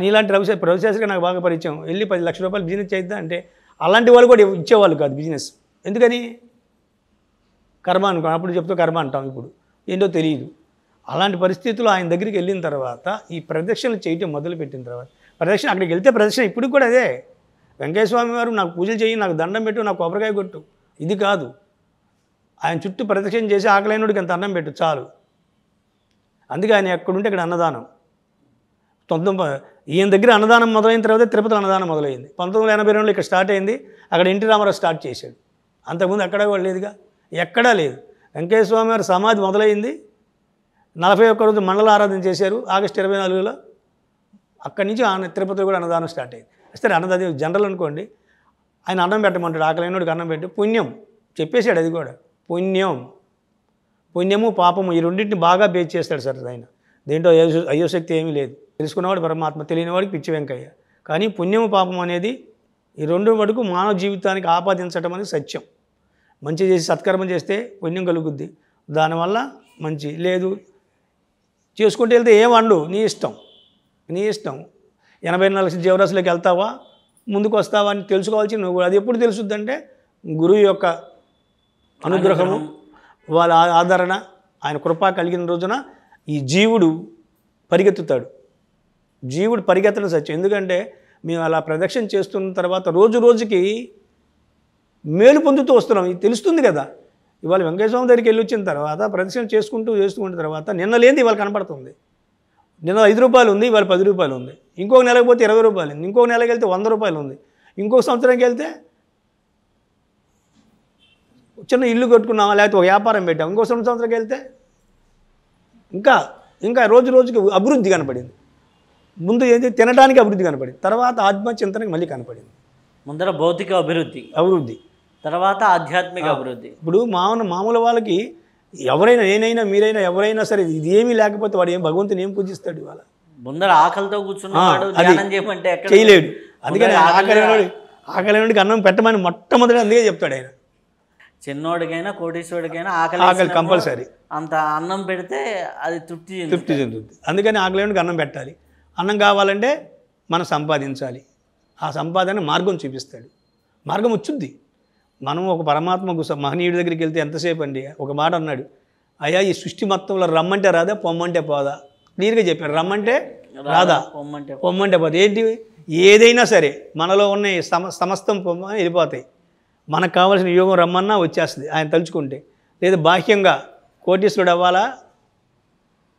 నీలాంటి రవిశాస్త్రిగా నాకు బాగా పరిచయం. వెళ్ళి 10 లక్షల రూపాయలు బిజినెస్ చేద్దాం అంటే అలాంటి వాళ్ళు కూడా ఇచ్చేవాళ్ళు కాదు బిజినెస్. ఎందుకని? కర్మ అనుకో, అప్పుడు చెప్తూ కర్మ అంటాం, ఇప్పుడు ఏంటో తెలియదు. అలాంటి పరిస్థితుల్లో ఆయన దగ్గరికి వెళ్ళిన తర్వాత ఈ ప్రదక్షిణలు చేయటం మొదలుపెట్టిన తర్వాత ప్రదక్షిణ, అక్కడికి వెళ్తే ప్రదక్షిణ ఇప్పుడు కూడా అదే. వెంకయ్య స్వామి వారు నాకు పూజలు చేయి, నాకు దండం పెట్టు, నాకు కొబ్బరికాయ కొట్టు, ఇది కాదు. ఆయన చుట్టూ ప్రదక్షిణ చేసి ఆకలైనడికి అంత అన్నం పెట్టు చాలు. అందుకే ఆయన ఎక్కడుంటే ఇక్కడ అన్నదానం. ఈయన దగ్గర అన్నదానం మొదలైన తర్వాత తిరుపతిలో అన్నదానం మొదలైంది. 1982లో ఇక్కడ స్టార్ట్ అయింది. అక్కడ ఎన్టీ రామారావు స్టార్ట్ చేశాడు. అంతకుముందు అక్కడ కూడా లేదుగా, ఎక్కడా లేదు. వెంకయ్య స్వామి వారి సమాధి మొదలైంది. 41 రోజు మండల ఆరాధన చేశారు ఆగస్టు 24లో. అక్కడి నుంచి తిరుపతిలో కూడా అన్నదానం స్టార్ట్ అయింది. సరే, అన్నదానం జనరల్ అనుకోండి. ఆయన అన్నం పెట్టమంటాడు, ఆకలైనడికి అన్నం పెట్టి పుణ్యం చెప్పేశాడు. అది కూడా పుణ్యము పాపము ఈ రెండింటిని బాగా బేస్ చేస్తాడు సార్ ఆయన. దేంట్లో అయోశక్తి ఏమీ లేదు. తెలుసుకున్నవాడు పరమాత్మ, తెలియనివాడికి పిచ్చి వెంకయ్య. కానీ పుణ్యము పాపం అనేది ఈ రెండు వరకు మానవ జీవితానికి ఆపాదించడం అనేది సత్యం. మంచి చేసి సత్కర్మ చేస్తే పుణ్యం కలుగుద్ది, దానివల్ల మంచి లేదు. చేసుకుంటూ వెళ్తే ఏమండు, నీ ఇష్టం. 84 జీవరాశులకు వెళ్తావా, ముందుకు వస్తావా అని తెలుసుకోవాల్సి నువ్వు. అది ఎప్పుడు తెలుసుద్దంటే గురువు యొక్క అనుగ్రహము, వాళ్ళ ఆదరణ, ఆయన కృప కలిగిన రోజున ఈ జీవుడు పరిగెత్తుతాడు. జీవుడు పరిగెత్తడం సత్యం. ఎందుకంటే మేము అలా ప్రదక్షిణ చేస్తున్న తర్వాత రోజు రోజుకి మేలు పొందుతూ వస్తున్నాం. ఇది తెలుస్తుంది కదా. ఇవాళ వెంకయ్య స్వామి దగ్గరికి వెళ్ళి వచ్చిన తర్వాత ప్రదక్షిణ చేసుకుంటున్న తర్వాత నిన్న లేనిది ఇవాళ కనపడుతుంది. నిన్న 5 రూపాయలు ఉంది, ఇవాళ 10 రూపాయలు ఉంది. ఇంకొక నెలకు పోతే 20 రూపాయలు ఉంది. ఇంకొక నెలకి వెళ్తే 100 రూపాయలు ఉంది. ఇంకొక సంవత్సరానికి వెళ్తే చిన్న ఇల్లు కట్టుకున్నామా, లేకపోతే ఒక వ్యాపారం పెట్టాం. ఇంకో సంవత్సరానికి వెళ్తే ఇంకా రోజు రోజుకి అభివృద్ధి కనపడింది. ముందు ఏది తినడానికి అభివృద్ధి కనపడింది, తర్వాత ఆత్మచింతనకి మళ్ళీ కనపడింది. ముందర భౌతిక అభివృద్ధి, తర్వాత ఆధ్యాత్మిక అభివృద్ధి. ఇప్పుడు మామూలు వాళ్ళకి ఎవరైనా, నేనైనా మీరైనా ఎవరైనా సరే ఇది ఏమీ లేకపోతే వాడు భగవంతుని ఏం పూజిస్తాడు? ఇవాళ ముందర ఆకలితో కూర్చున్నాడు, ధ్యానం చేయమంటే చేయలేడు. అందుకని ఆకలికి అన్నం పెట్టమని మొట్టమొదటి అందుకే చెప్తాడు ఆయన. చిన్నోడికైనా కోటీశ్వరుడికైనా ఆకలి కంపల్సరీ. అంత అన్నం పెడితే అది తృప్తి చెందుతుంది. అందుకని ఆకలికి అన్నం పెట్టాలి. అన్నం కావాలంటే మనం సంపాదించాలి. ఆ సంపాదన మార్గం చూపిస్తాడు. మార్గం వచ్చుద్ది. మనం ఒక పరమాత్మకు మహనీయుడి దగ్గరికి వెళ్తే ఎంతసేపు అండి? ఒక మాట అన్నాడు, అయ్యా ఈ సృష్టి మొత్తంలో రమ్మంటే రాదా, పొమ్మంటే పోదా? క్లియర్గా చెప్పాడు. రమ్మంటే రాదా, పొమ్మంటే పోదా. ఏంటి? ఏదైనా సరే మనలో ఉన్న సమస్తం వెళ్ళిపోతాయి. మనకు కావాల్సిన యోగం రమ్మన్నా వచ్చేస్తుంది ఆయన తలుచుకుంటే. లేదా బాహ్యంగా కోటీశ్వరుడు అవ్వాలా,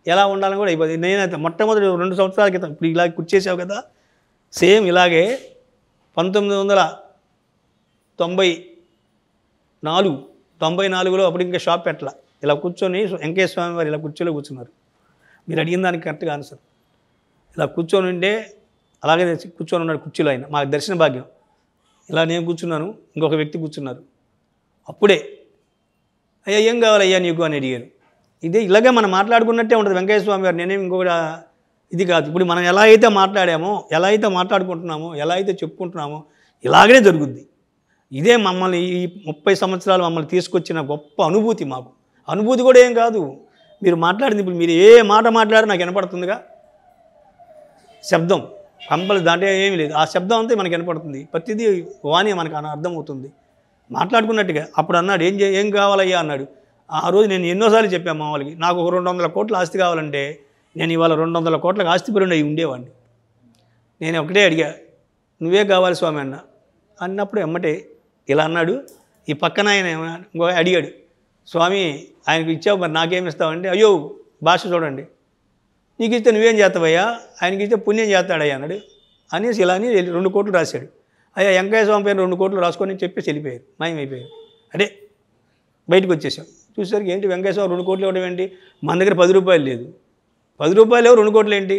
ఎలా ఉండాలని కూడా అయిపోతుంది. నేనైతే మొట్టమొదటి 2 సంవత్సరాల క్రితం ఇప్పుడు ఇలా కూర్చేసావు కదా, సేమ్ ఇలాగే 1994లో అప్పుడు ఇంకా షాప్ పెట్టలా. ఇలా కూర్చొని వెంకయ్య స్వామి వారు ఇలా కుర్చీలో కూర్చున్నారు. మీరు అడిగిన దానికి కరెక్ట్గా ఆన్సర్. ఇలా కూర్చొని ఉంటే అలాగే కూర్చొని ఉన్నాడు కుర్చీలో ఆయన. మాకు దర్శన భాగ్యం. ఇలా నేను కూర్చున్నాను, ఇంకొక వ్యక్తి కూర్చున్నారు. అప్పుడే అయ్యా ఏం కావాలయ్యా నీకు అని అడిగారు. ఇలాగే మనం మాట్లాడుకున్నట్టే ఉంటుంది వెంకయ్య స్వామి గారు. నేనేం ఇంకొకటి ఇది కాదు. ఇప్పుడు మనం ఎలా అయితే మాట్లాడామో, ఎలా అయితే మాట్లాడుకుంటున్నామో, ఎలా అయితే చెప్పుకుంటున్నామో ఇలాగనే జరుగుద్ది. ఇదే మమ్మల్ని ఈ 30 సంవత్సరాలు మమ్మల్ని తీసుకొచ్చిన గొప్ప అనుభూతి. మాకు అనుభూతి కూడా ఏం కాదు, మీరు మాట్లాడింది. ఇప్పుడు మీరు ఏ మాట మాట్లాడి నాకు వినపడుతుందిగా, శబ్దం కంపల్సరీ, దాంట్లో ఏమీ లేదు. ఆ శబ్దం అంతా మనకు వినపడుతుంది. ప్రతిదీ వాణి మనకు అర్థమవుతుంది మాట్లాడుకున్నట్టుగా. అప్పుడు అన్నాడు ఏం కావాలయ్యా అన్నాడు. ఆ రోజు నేను ఎన్నోసార్లు చెప్పాను మా వాళ్ళకి, నాకు ఒక 200 కోట్ల ఆస్తి కావాలంటే నేను ఇవాళ 200 కోట్లకు ఆస్తిపరుడు అయి ఉండేవాడిని. నేను ఒకటే అడిగా, నువ్వే కావాలి స్వామి అన్నప్పుడు ఎమ్మటే ఇలా అన్నాడు. ఈ పక్కన ఆయన ఇంకో అడిగాడు, స్వామి ఆయనకు ఇచ్చావు మరి నాకేమి ఇస్తావంటే, అయ్యో భాష చూడండి, నీకు ఇస్తే నువ్వేం చేస్తావయ్యా, ఆయనకి ఇస్తే పుణ్యం చేస్తాడయ్యా అన్నాడు. అనేసి ఇలా అని 2 కోట్లు రాశాడు. అయ్యా వెంకయ్య స్వామి పేరు 2 కోట్లు రాసుకొని చెప్పేసి వెళ్ళిపోయారు, మాయమైపోయారు. అదే బయటకు వచ్చేసాం. చూసేసరికి ఏంటి వెంకయ్య స్వామి 2 కోట్లు ఇవ్వడం ఏంటి, మన దగ్గర 10 రూపాయలు లేదు. 10 రూపాయలు 2 కోట్లు ఏంటి,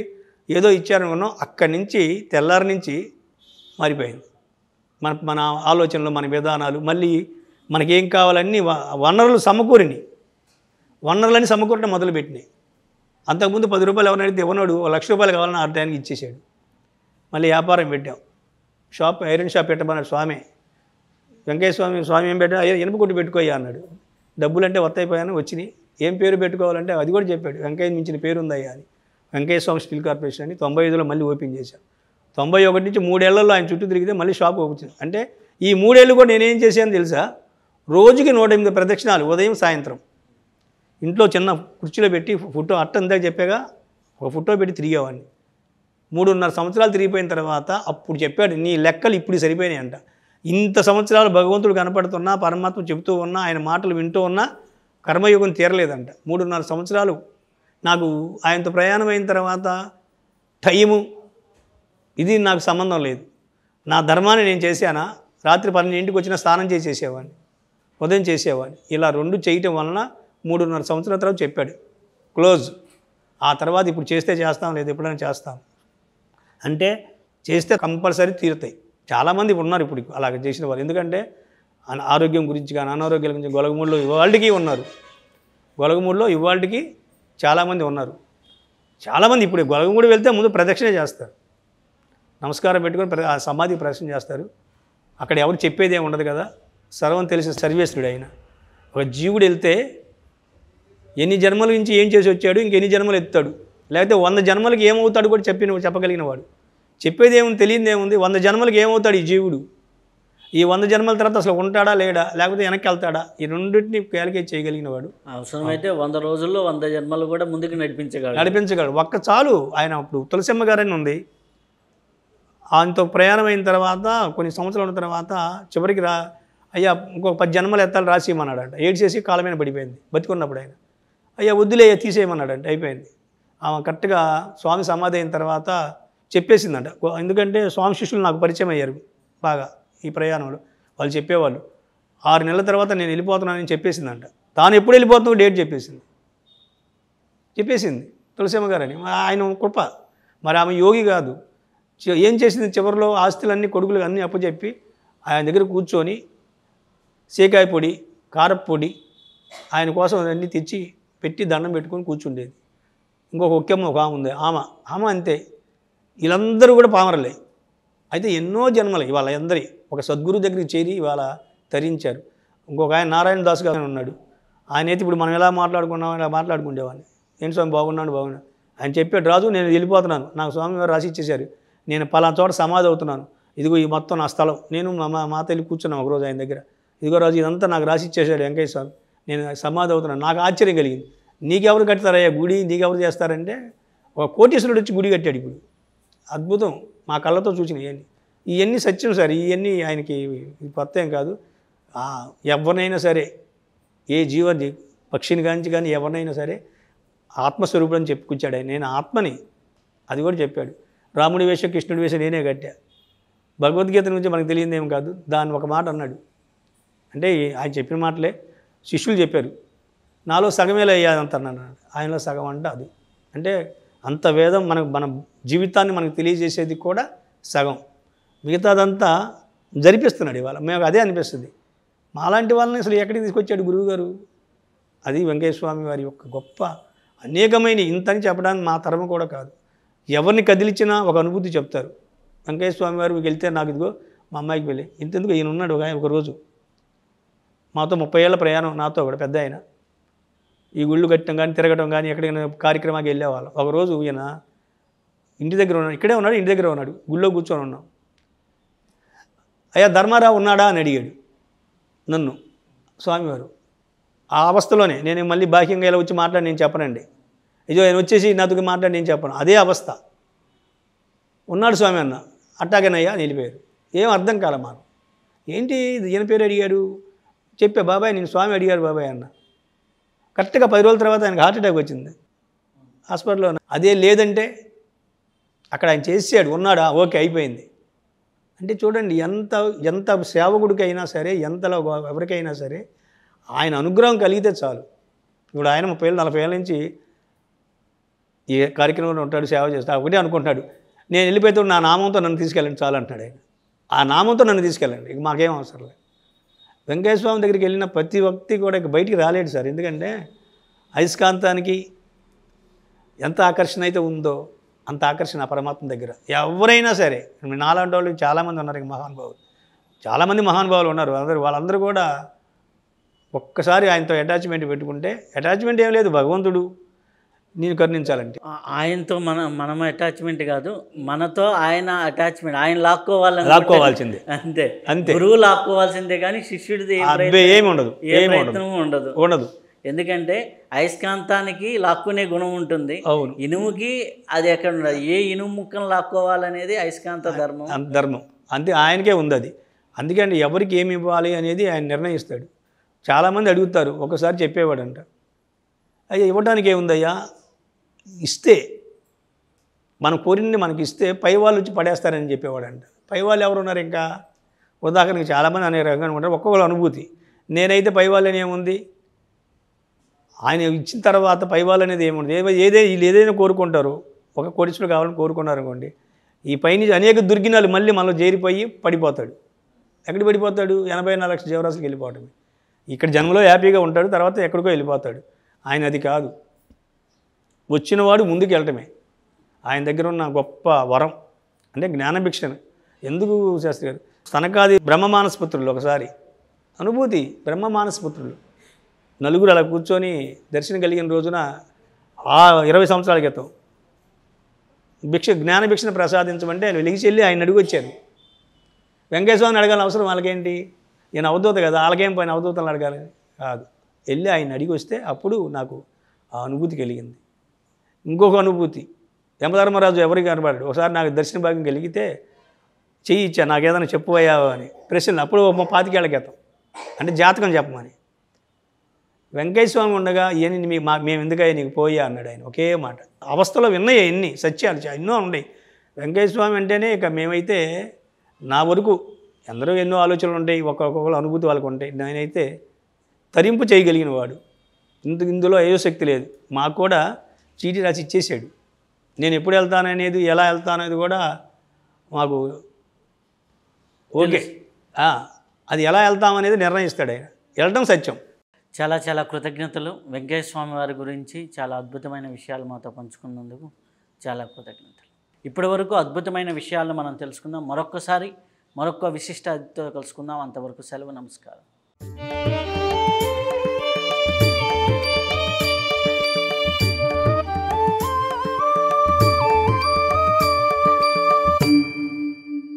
ఏదో ఇచ్చారనుకున్నాం. అక్కడి నుంచి తెల్లారి నుంచి మారిపోయింది మన ఆలోచనలు, మన విధానాలు. మళ్ళీ మనకేం కావాలన్నీ వనరులు వనరులన్నీ సమకూరటం మొదలుపెట్టినాయి. అంతకుముందు 10 రూపాయలు ఎవరిని అడిగితే ఇవ్వనాడు, 1,00,000 రూపాయలు కావాలని ఆ టైంకి ఇచ్చేసాడు. మళ్ళీ వ్యాపారం పెట్టాం, ఐరన్ షాప్ పెట్టమన్నాడు స్వామి. వెంకయ్య స్వామి ఏం పెట్టా, ఇనుప కొట్టు పెట్టుకోయ్యా అన్నాడు. డబ్బులు అంటే వత్తైపోయాను వచ్చినాయి. ఏం పేరు పెట్టుకోవాలంటే అది కూడా చెప్పాడు. వెంకయ్య మించిన పేరు ఉందయ్యా అని. వెంకయ్య స్వామి స్టీల్ కార్పొరేషన్ అని 95లో మళ్ళీ ఓపెన్ చేశాను. 91 నుంచి 3 ఏళ్లలో ఆయన చుట్టూ తిరిగితే మళ్ళీ షాప్ ఓపెన్. అంటే ఈ 3 ఏళ్ళు కూడా నేనేం చేశాను తెలుసా? రోజుకి 108 ప్రదక్షిణాలు, ఉదయం సాయంత్రం. ఇంట్లో చిన్న కుర్చీలో పెట్టి ఫోటో అట్ట ఇందాక చెప్పాగా, ఒక ఫోటో పెట్టి తిరిగేవాడిని. 3.5 సంవత్సరాలు తిరిగిపోయిన తర్వాత అప్పుడు చెప్పాడు, నీ లెక్కలు ఇప్పుడు సరిపోయినాయి అంట. ఇంత సంవత్సరాలు భగవంతుడు కనపడుతున్నా, పరమాత్మ చెబుతూ ఉన్నా, ఆయన మాటలు వింటూ ఉన్నా కర్మయోగం తీరలేదంట. 3.5 సంవత్సరాలు నాకు ఆయనతో ప్రయాణం అయిన తర్వాత టైము ఇది నాకు సంబంధం లేదు. నా ధర్మాన్ని నేను చేశానా, రాత్రి 12ంటికి వచ్చిన స్నానం చేసేవాడిని, ఉదయం చేసేవాడిని. ఇలా 2 చేయటం వలన 3.5 సంవత్సరాల తర్వాత చెప్పాడు క్లోజ్. ఆ తర్వాత ఇప్పుడు చేస్తే చేస్తాం, లేదు ఎప్పుడైనా చేస్తాం అంటే చేస్తే కంపల్సరీ తీరుతాయి. చాలామంది ఉన్నారు ఇప్పుడు అలాగ చేసిన వాళ్ళు. ఎందుకంటే ఆరోగ్యం గురించి కానీ అనారోగ్యాల గురించి గొలగమూడిలో ఇవాళకి ఉన్నారు. గొలగమూడిలో ఇవాళకి చాలామంది ఉన్నారు. చాలామంది ఇప్పుడు గొలగమూడి వెళ్తే ముందు ప్రదక్షిణ చేస్తారు, నమస్కారం పెట్టుకొని ఆ సమాధి ప్రదక్షిణ చేస్తారు. అక్కడ ఎవరు చెప్పేది ఏమి ఉండదు కదా, సర్వం తెలిసిన సర్వేశ్వరుడు ఆయన. ఒక జీవుడు వెళ్తే ఎన్ని జన్మల నుంచి ఏం చేసి వచ్చాడు, ఇంకెన్ని జన్మలు ఎత్తాడు, లేకపోతే 100 జన్మలకి ఏమవుతాడు కూడా చెప్పగలిగిన వాడు. చెప్పేది ఏముంది, తెలియదు ఏముంది. 100 జన్మలకి ఏమవుతాడు ఈ జీవుడు, ఈ 100 జన్మల తర్వాత అసలు ఉంటాడా లేడా, లేకపోతే వెనక్కి వెళ్తాడా, ఈ రెండింటిని క్యాలిక్యులేట్ చేయగలిగిన వాడు. అవసరమైతే 100 రోజుల్లో 100 జన్మలు కూడా ముందుకు నడిపించగలడు. ఒక్క చాలు. ఆయన ఇప్పుడు తులసమ్మ గారని ఉంది, ఆయనతో ప్రయాణం అయిన తర్వాత కొన్ని సంవత్సరాలు ఉన్న తర్వాత చివరికి అయ్యా ఇంకొక 10 జన్మలు ఎత్తాలి రాసేయమన్నాడంట. ఏడ్చేసి కాళ్ళ మీద పడిపోయింది బతికున్నప్పుడు. ఆయన అయ్యా వద్దులే తీసేయమన్నాడంట. అయిపోయింది. ఆమె కరెక్ట్గా స్వామి సమాధి అయిన తర్వాత చెప్పేసిందంట. ఎందుకంటే స్వామి శిష్యులు నాకు పరిచయం అయ్యారు బాగా ఈ ప్రయాణంలో. వాళ్ళు చెప్పేవాళ్ళు 6 నెలల తర్వాత నేను వెళ్ళిపోతున్నానని చెప్పేసిందంట. తాను ఎప్పుడు వెళ్ళిపోతున్నావు డేట్ చెప్పేసింది తులసమ్మ గారని. ఆయన కృప. మరి ఆమె యోగి కాదు. ఏం చేసింది, చివరిలో ఆస్తులన్నీ కొడుకులు అన్నీ అప్పచెప్పి ఆయన దగ్గర కూర్చొని సేకాయ పొడి, కారప్పొడి ఆయన కోసం అన్నీ తెచ్చి పెట్టి దండం పెట్టుకొని కూర్చుండేది. ఇంకొక ఒక్కమ్మ ఒక ఆమె ఉంది, ఆమె అంతే. వీళ్ళందరూ కూడా పామరలే. అయితే ఎన్నో జన్మలు ఇవాళ అందరి ఒక సద్గురు దగ్గరికి చేరి ఇవాళ తరించారు. ఇంకొక ఆయన నారాయణ దాస్ గారు ఉన్నాడు. ఆయన అయితే ఇప్పుడు మనం ఎలా మాట్లాడుకున్నాం ఇలా మాట్లాడుకుంటేవాడిని. ఏంటి స్వామి బాగున్నాడు ఆయన చెప్పాడు, రాజు నేను వెళ్ళిపోతున్నాను, నాకు స్వామి వారు రాసి ఇచ్చేశారు, నేను పలానా చోట సమాధి అవుతున్నాను, ఇదిగో ఈ మొత్తం నా స్థలం. నేను మా తల్లి కూర్చున్నాం ఒకరోజు ఆయన దగ్గర. ఇదిగో రాజు ఇదంతా నాకు రాసి ఇచ్చేశాడు వెంకయ్య స్వామి, నేను సమాధి అవుతున్నాను. నాకు ఆశ్చర్యం కలిగింది. నీకెవరు కడతారయ్యా గుడి, నీకెవరు చేస్తారంటే ఒక కోటీశ్వరుడు వచ్చి గుడి కట్టాడు ఇప్పుడు. అద్భుతం, మా కళ్ళతో చూసిన ఇవన్నీ సత్యం సార్. ఇవన్నీ ఆయనకి కొత్త ఏం కాదు. ఎవరినైనా సరే, ఏ జీవాన్ని పక్షిని కానీ ఎవరినైనా సరే ఆత్మస్వరూపుడు అని చెప్పుకొచ్చాడు ఆయన. నేను ఆత్మని, అది కూడా చెప్పాడు. రాముడి వేషం కృష్ణుడి వేషం నేనే కట్టా. భగవద్గీత నుంచి మనకు తెలియదు ఏం కాదు. దాన్ని ఒక మాట అన్నాడు. అంటే ఆయన చెప్పిన మాటలే శిష్యులు చెప్పారు. నాలో సగమేలా అయ్యాదంత అన్నాడు, ఆయనలో సగం అంట అది. అంటే అంత వేదం మన జీవితాన్ని మనకు తెలియజేసేది కూడా సగం, మిగతాదంతా జరిపిస్తున్నాడు ఇవాళ. మేము అదే అనిపిస్తుంది. మాలాంటి వాళ్ళని అసలు ఎక్కడికి తీసుకొచ్చాడు గురువుగారు. అది వెంకయ్య స్వామి వారి యొక్క గొప్ప అనేకమైన ఇంతని చెప్పడానికి మా తరం కూడా కాదు. ఎవరిని కదిలించినా ఒక అనుభూతి చెప్తారు. వెంకయ్య స్వామి వారు వెళ్తే నాకు ఇదిగో మా అమ్మాయికి వెళ్ళి ఇంతెందుకు ఈయన ఉన్నాడు ఒక రోజు మాతో 30 ఏళ్ల ప్రయాణం, నాతో కూడా పెద్ద ఆయన. ఈ గుళ్ళు కట్టడం కానీ తిరగడం కానీ ఎక్కడికైనా కార్యక్రమానికి వెళ్ళేవాళ్ళం. ఒకరోజు ఈయన ఇంటి దగ్గర ఉన్నాడు, ఇక్కడే ఉన్నాడు, ఇంటి దగ్గర ఉన్నాడు, గుళ్ళో కూర్చొని ఉన్నాం. అయ్యా ధర్మారావు ఉన్నాడా అని అడిగాడు నన్ను స్వామివారు. ఆ అవస్థలోనే నేను మళ్ళీ బాహ్యంగా ఇలా వచ్చి మాట్లాడి నేను చెప్పనండి, ఇదో ఆయన వచ్చేసి నాతో మాట్లాడి నేను చెప్పను, అదే అవస్థ. ఉన్నాడు స్వామి అన్న, అట్టాగేనయ్యా అని వెళ్ళిపోయారు. ఏం అర్థం కాలే మాకు. ఏంటి ఈయన పేరు అడిగాడు, చెప్పే బాబాయ్ నేను స్వామి అడిగారు బాబాయ్ అన్న. కరెక్ట్గా 10 రోజుల తర్వాత ఆయనకు హార్ట్ అటాక్ వచ్చింది హాస్పిటల్లో. అదే లేదంటే అక్కడ ఆయన చేసాడు, ఉన్నాడా, ఓకే అయిపోయింది. అంటే చూడండి ఎంత సేవకుడికైనా సరే, ఎంతలో ఎవరికైనా సరే ఆయన అనుగ్రహం కలిగితే చాలు. ఇప్పుడు ఆయన 30 ఏళ్ళు 40 ఏళ్ళ నుంచి ఏ కార్యక్రమంలో ఉంటాడు, సేవ చేస్తాడు. ఒకటే అనుకుంటున్నాడు, నేను వెళ్ళిపోతే నా నామంతో నన్ను తీసుకెళ్ళండి చాలు అంటున్నాడు ఆయన. ఆ నామంతో నన్ను తీసుకెళ్ళండి, ఇక మాకేం అవసరం లేదు. వెంకయ్య స్వామి దగ్గరికి వెళ్ళిన ప్రతి వ్యక్తి కూడా ఇక బయటికి రాలేడు సార్. ఎందుకంటే అయస్కాంతానికి ఎంత ఆకర్షణ అయితే ఉందో అంత ఆకర్షణ పరమాత్మ దగ్గర. ఎవరైనా సరే, నాలాంటి వాళ్ళు చాలామంది ఉన్నారు, ఇక మహానుభావులు చాలామంది మహానుభావులు ఉన్నారు. వాళ్ళందరూ కూడా ఒక్కసారి ఆయనతో అటాచ్మెంట్ పెట్టుకుంటే, అటాచ్మెంట్ ఏం లేదు, భగవంతుడు నేను కరుణించాలంటే. ఆయనతో మనం అటాచ్మెంట్ కాదు, మనతో ఆయన అటాచ్మెంట్. ఆయన లాక్కోవాలని లాక్కోవాల్సిందే, అంతే అంతే. గురువు లాక్కోవాల్సిందే కానీ శిష్యుడిది ఏమి ఉండదు, ఏ ప్రయత్నము ఉండదు. ఉండదు. ఎందుకంటే అయస్కాంతానికి లాక్కునే గుణం ఉంటుంది, అవును. ఇనుముకి అది ఎక్కడ ఉండదు. ఏ ఇనుము ముక్కను లాక్కోవాలనేది అయస్కాంత ధర్మం. అంతే, ఆయనకే ఉంది అది. అందుకని ఎవరికి ఏమి ఇవ్వాలి అనేది ఆయన నిర్ణయిస్తాడు. చాలామంది అడుగుతారు, ఒకసారి చెప్పేవాడంట, అయ్యా ఇవ్వడానికి ఏముందయ్యా, ఇస్తే మనం కోరింది మనకి ఇస్తే పై వాళ్ళు వచ్చి పడేస్తారని చెప్పేవాడంట. పై వాళ్ళు ఎవరు ఉన్నారు ఇంకా? ఉదాహరణకి చాలామంది అనేక రకంగా ఉంటారు, ఒక్కొక్కరు అనుభూతి. నేనైతే పై వాళ్ళని ఏముంది, ఆయన ఇచ్చిన తర్వాత పై వాళ్ళు అనేది ఏముంది, వీళ్ళు ఏదైనా కోరుకుంటారు. ఒక కోటీశ్వరుడు కావాలని కోరుకున్నారు అనుకోండి, ఈ పైనుంచి అనేక దుర్గినాలు మళ్ళీ మనలో చేరిపోయి పడిపోతాడు. ఎక్కడ పడిపోతాడు? 84 లక్షల జీవరాశులకు వెళ్ళిపోవటమే. ఇక్కడ జన్మలో హ్యాపీగా ఉంటాడు, తర్వాత ఎక్కడికో వెళ్ళిపోతాడు. ఆయన అది కాదు, వచ్చినవాడు ముందుకు వెళ్ళటమే ఆయన దగ్గర ఉన్న గొప్ప వరం. అంటే జ్ఞానభిక్షను. ఎందుకు శాస్త్రి గారు, స్తనకాది బ్రహ్మమానసపుత్రులు ఒకసారి అనుభూతి, బ్రహ్మమానసపుత్రులు నలుగురు అలా కూర్చొని దర్శనం కలిగిన రోజున 20 సంవత్సరాల క్రితం జ్ఞానభిక్షను ప్రసాదించమంటే ఆయన వెలిగి చెల్లి ఆయన అడిగి వచ్చారు. వెంకటేశ్వరాన్ని అడగాలని అవసరం వాళ్ళకేంటి, ఈయన అవధూత కదా, వాళ్ళకేం పోయిన అవధూతలు అడగాలి కాదు. వెళ్ళి ఆయన అడిగి వస్తే అప్పుడు నాకు ఆ అనుభూతి కలిగింది. ఇంకొక అనుభూతి, యమధర్మరాజు ఎవరికి కనబడాడు. ఒకసారి నాకు దర్శన భాగ్యం కలిగితే చెయ్యి ఇచ్చా, నాకేదైనా చెప్పబోయావా అని ప్రశ్నలు. అప్పుడు 25 ఏళ్ల క్రితం, అంటే జాతకం చెప్పమని. వెంకటేశ్వరం ఉండగా ఈయన మేము ఎందుకయ్యా నీకు పోయా అన్నాడు ఆయన. ఒకే మాట. అవస్థలో విన్నాయి ఎన్ని సత్యాలు ఎన్నో ఉన్నాయి. వెంకటేశ్వరం అంటేనే ఇక మేమైతే నా వరకు ఎందరో ఎన్నో ఆలోచనలు ఉంటాయి, ఒక్కొక్కరు అనుభూతి వాళ్ళకు ఉంటాయి. నేనైతే తరింపు చేయగలిగిన వాడు. ఇందులో అయోశక్తి లేదు. మాకు కూడా చీటీ రాసి ఇచ్చేసాడు. నేను ఎప్పుడు వెళ్తాననేది, ఎలా వెళ్తాననేది కూడా మాకు ఓకే. అది ఎలా వెళ్తామనేది నిర్ణయిస్తాడు ఆయన. వెళ్ళటం సత్యం. చాలా చాలా కృతజ్ఞతలు. వెంకటేశ్వర స్వామి వారి గురించి చాలా అద్భుతమైన విషయాలు మాతో పంచుకున్నందుకు చాలా కృతజ్ఞతలు. ఇప్పటి వరకు అద్భుతమైన విషయాలను మనం తెలుసుకుందాం. మరొక విశిష్ట అతిథితో కలుసుకుందాం. అంతవరకు సెలవు. నమస్కారం.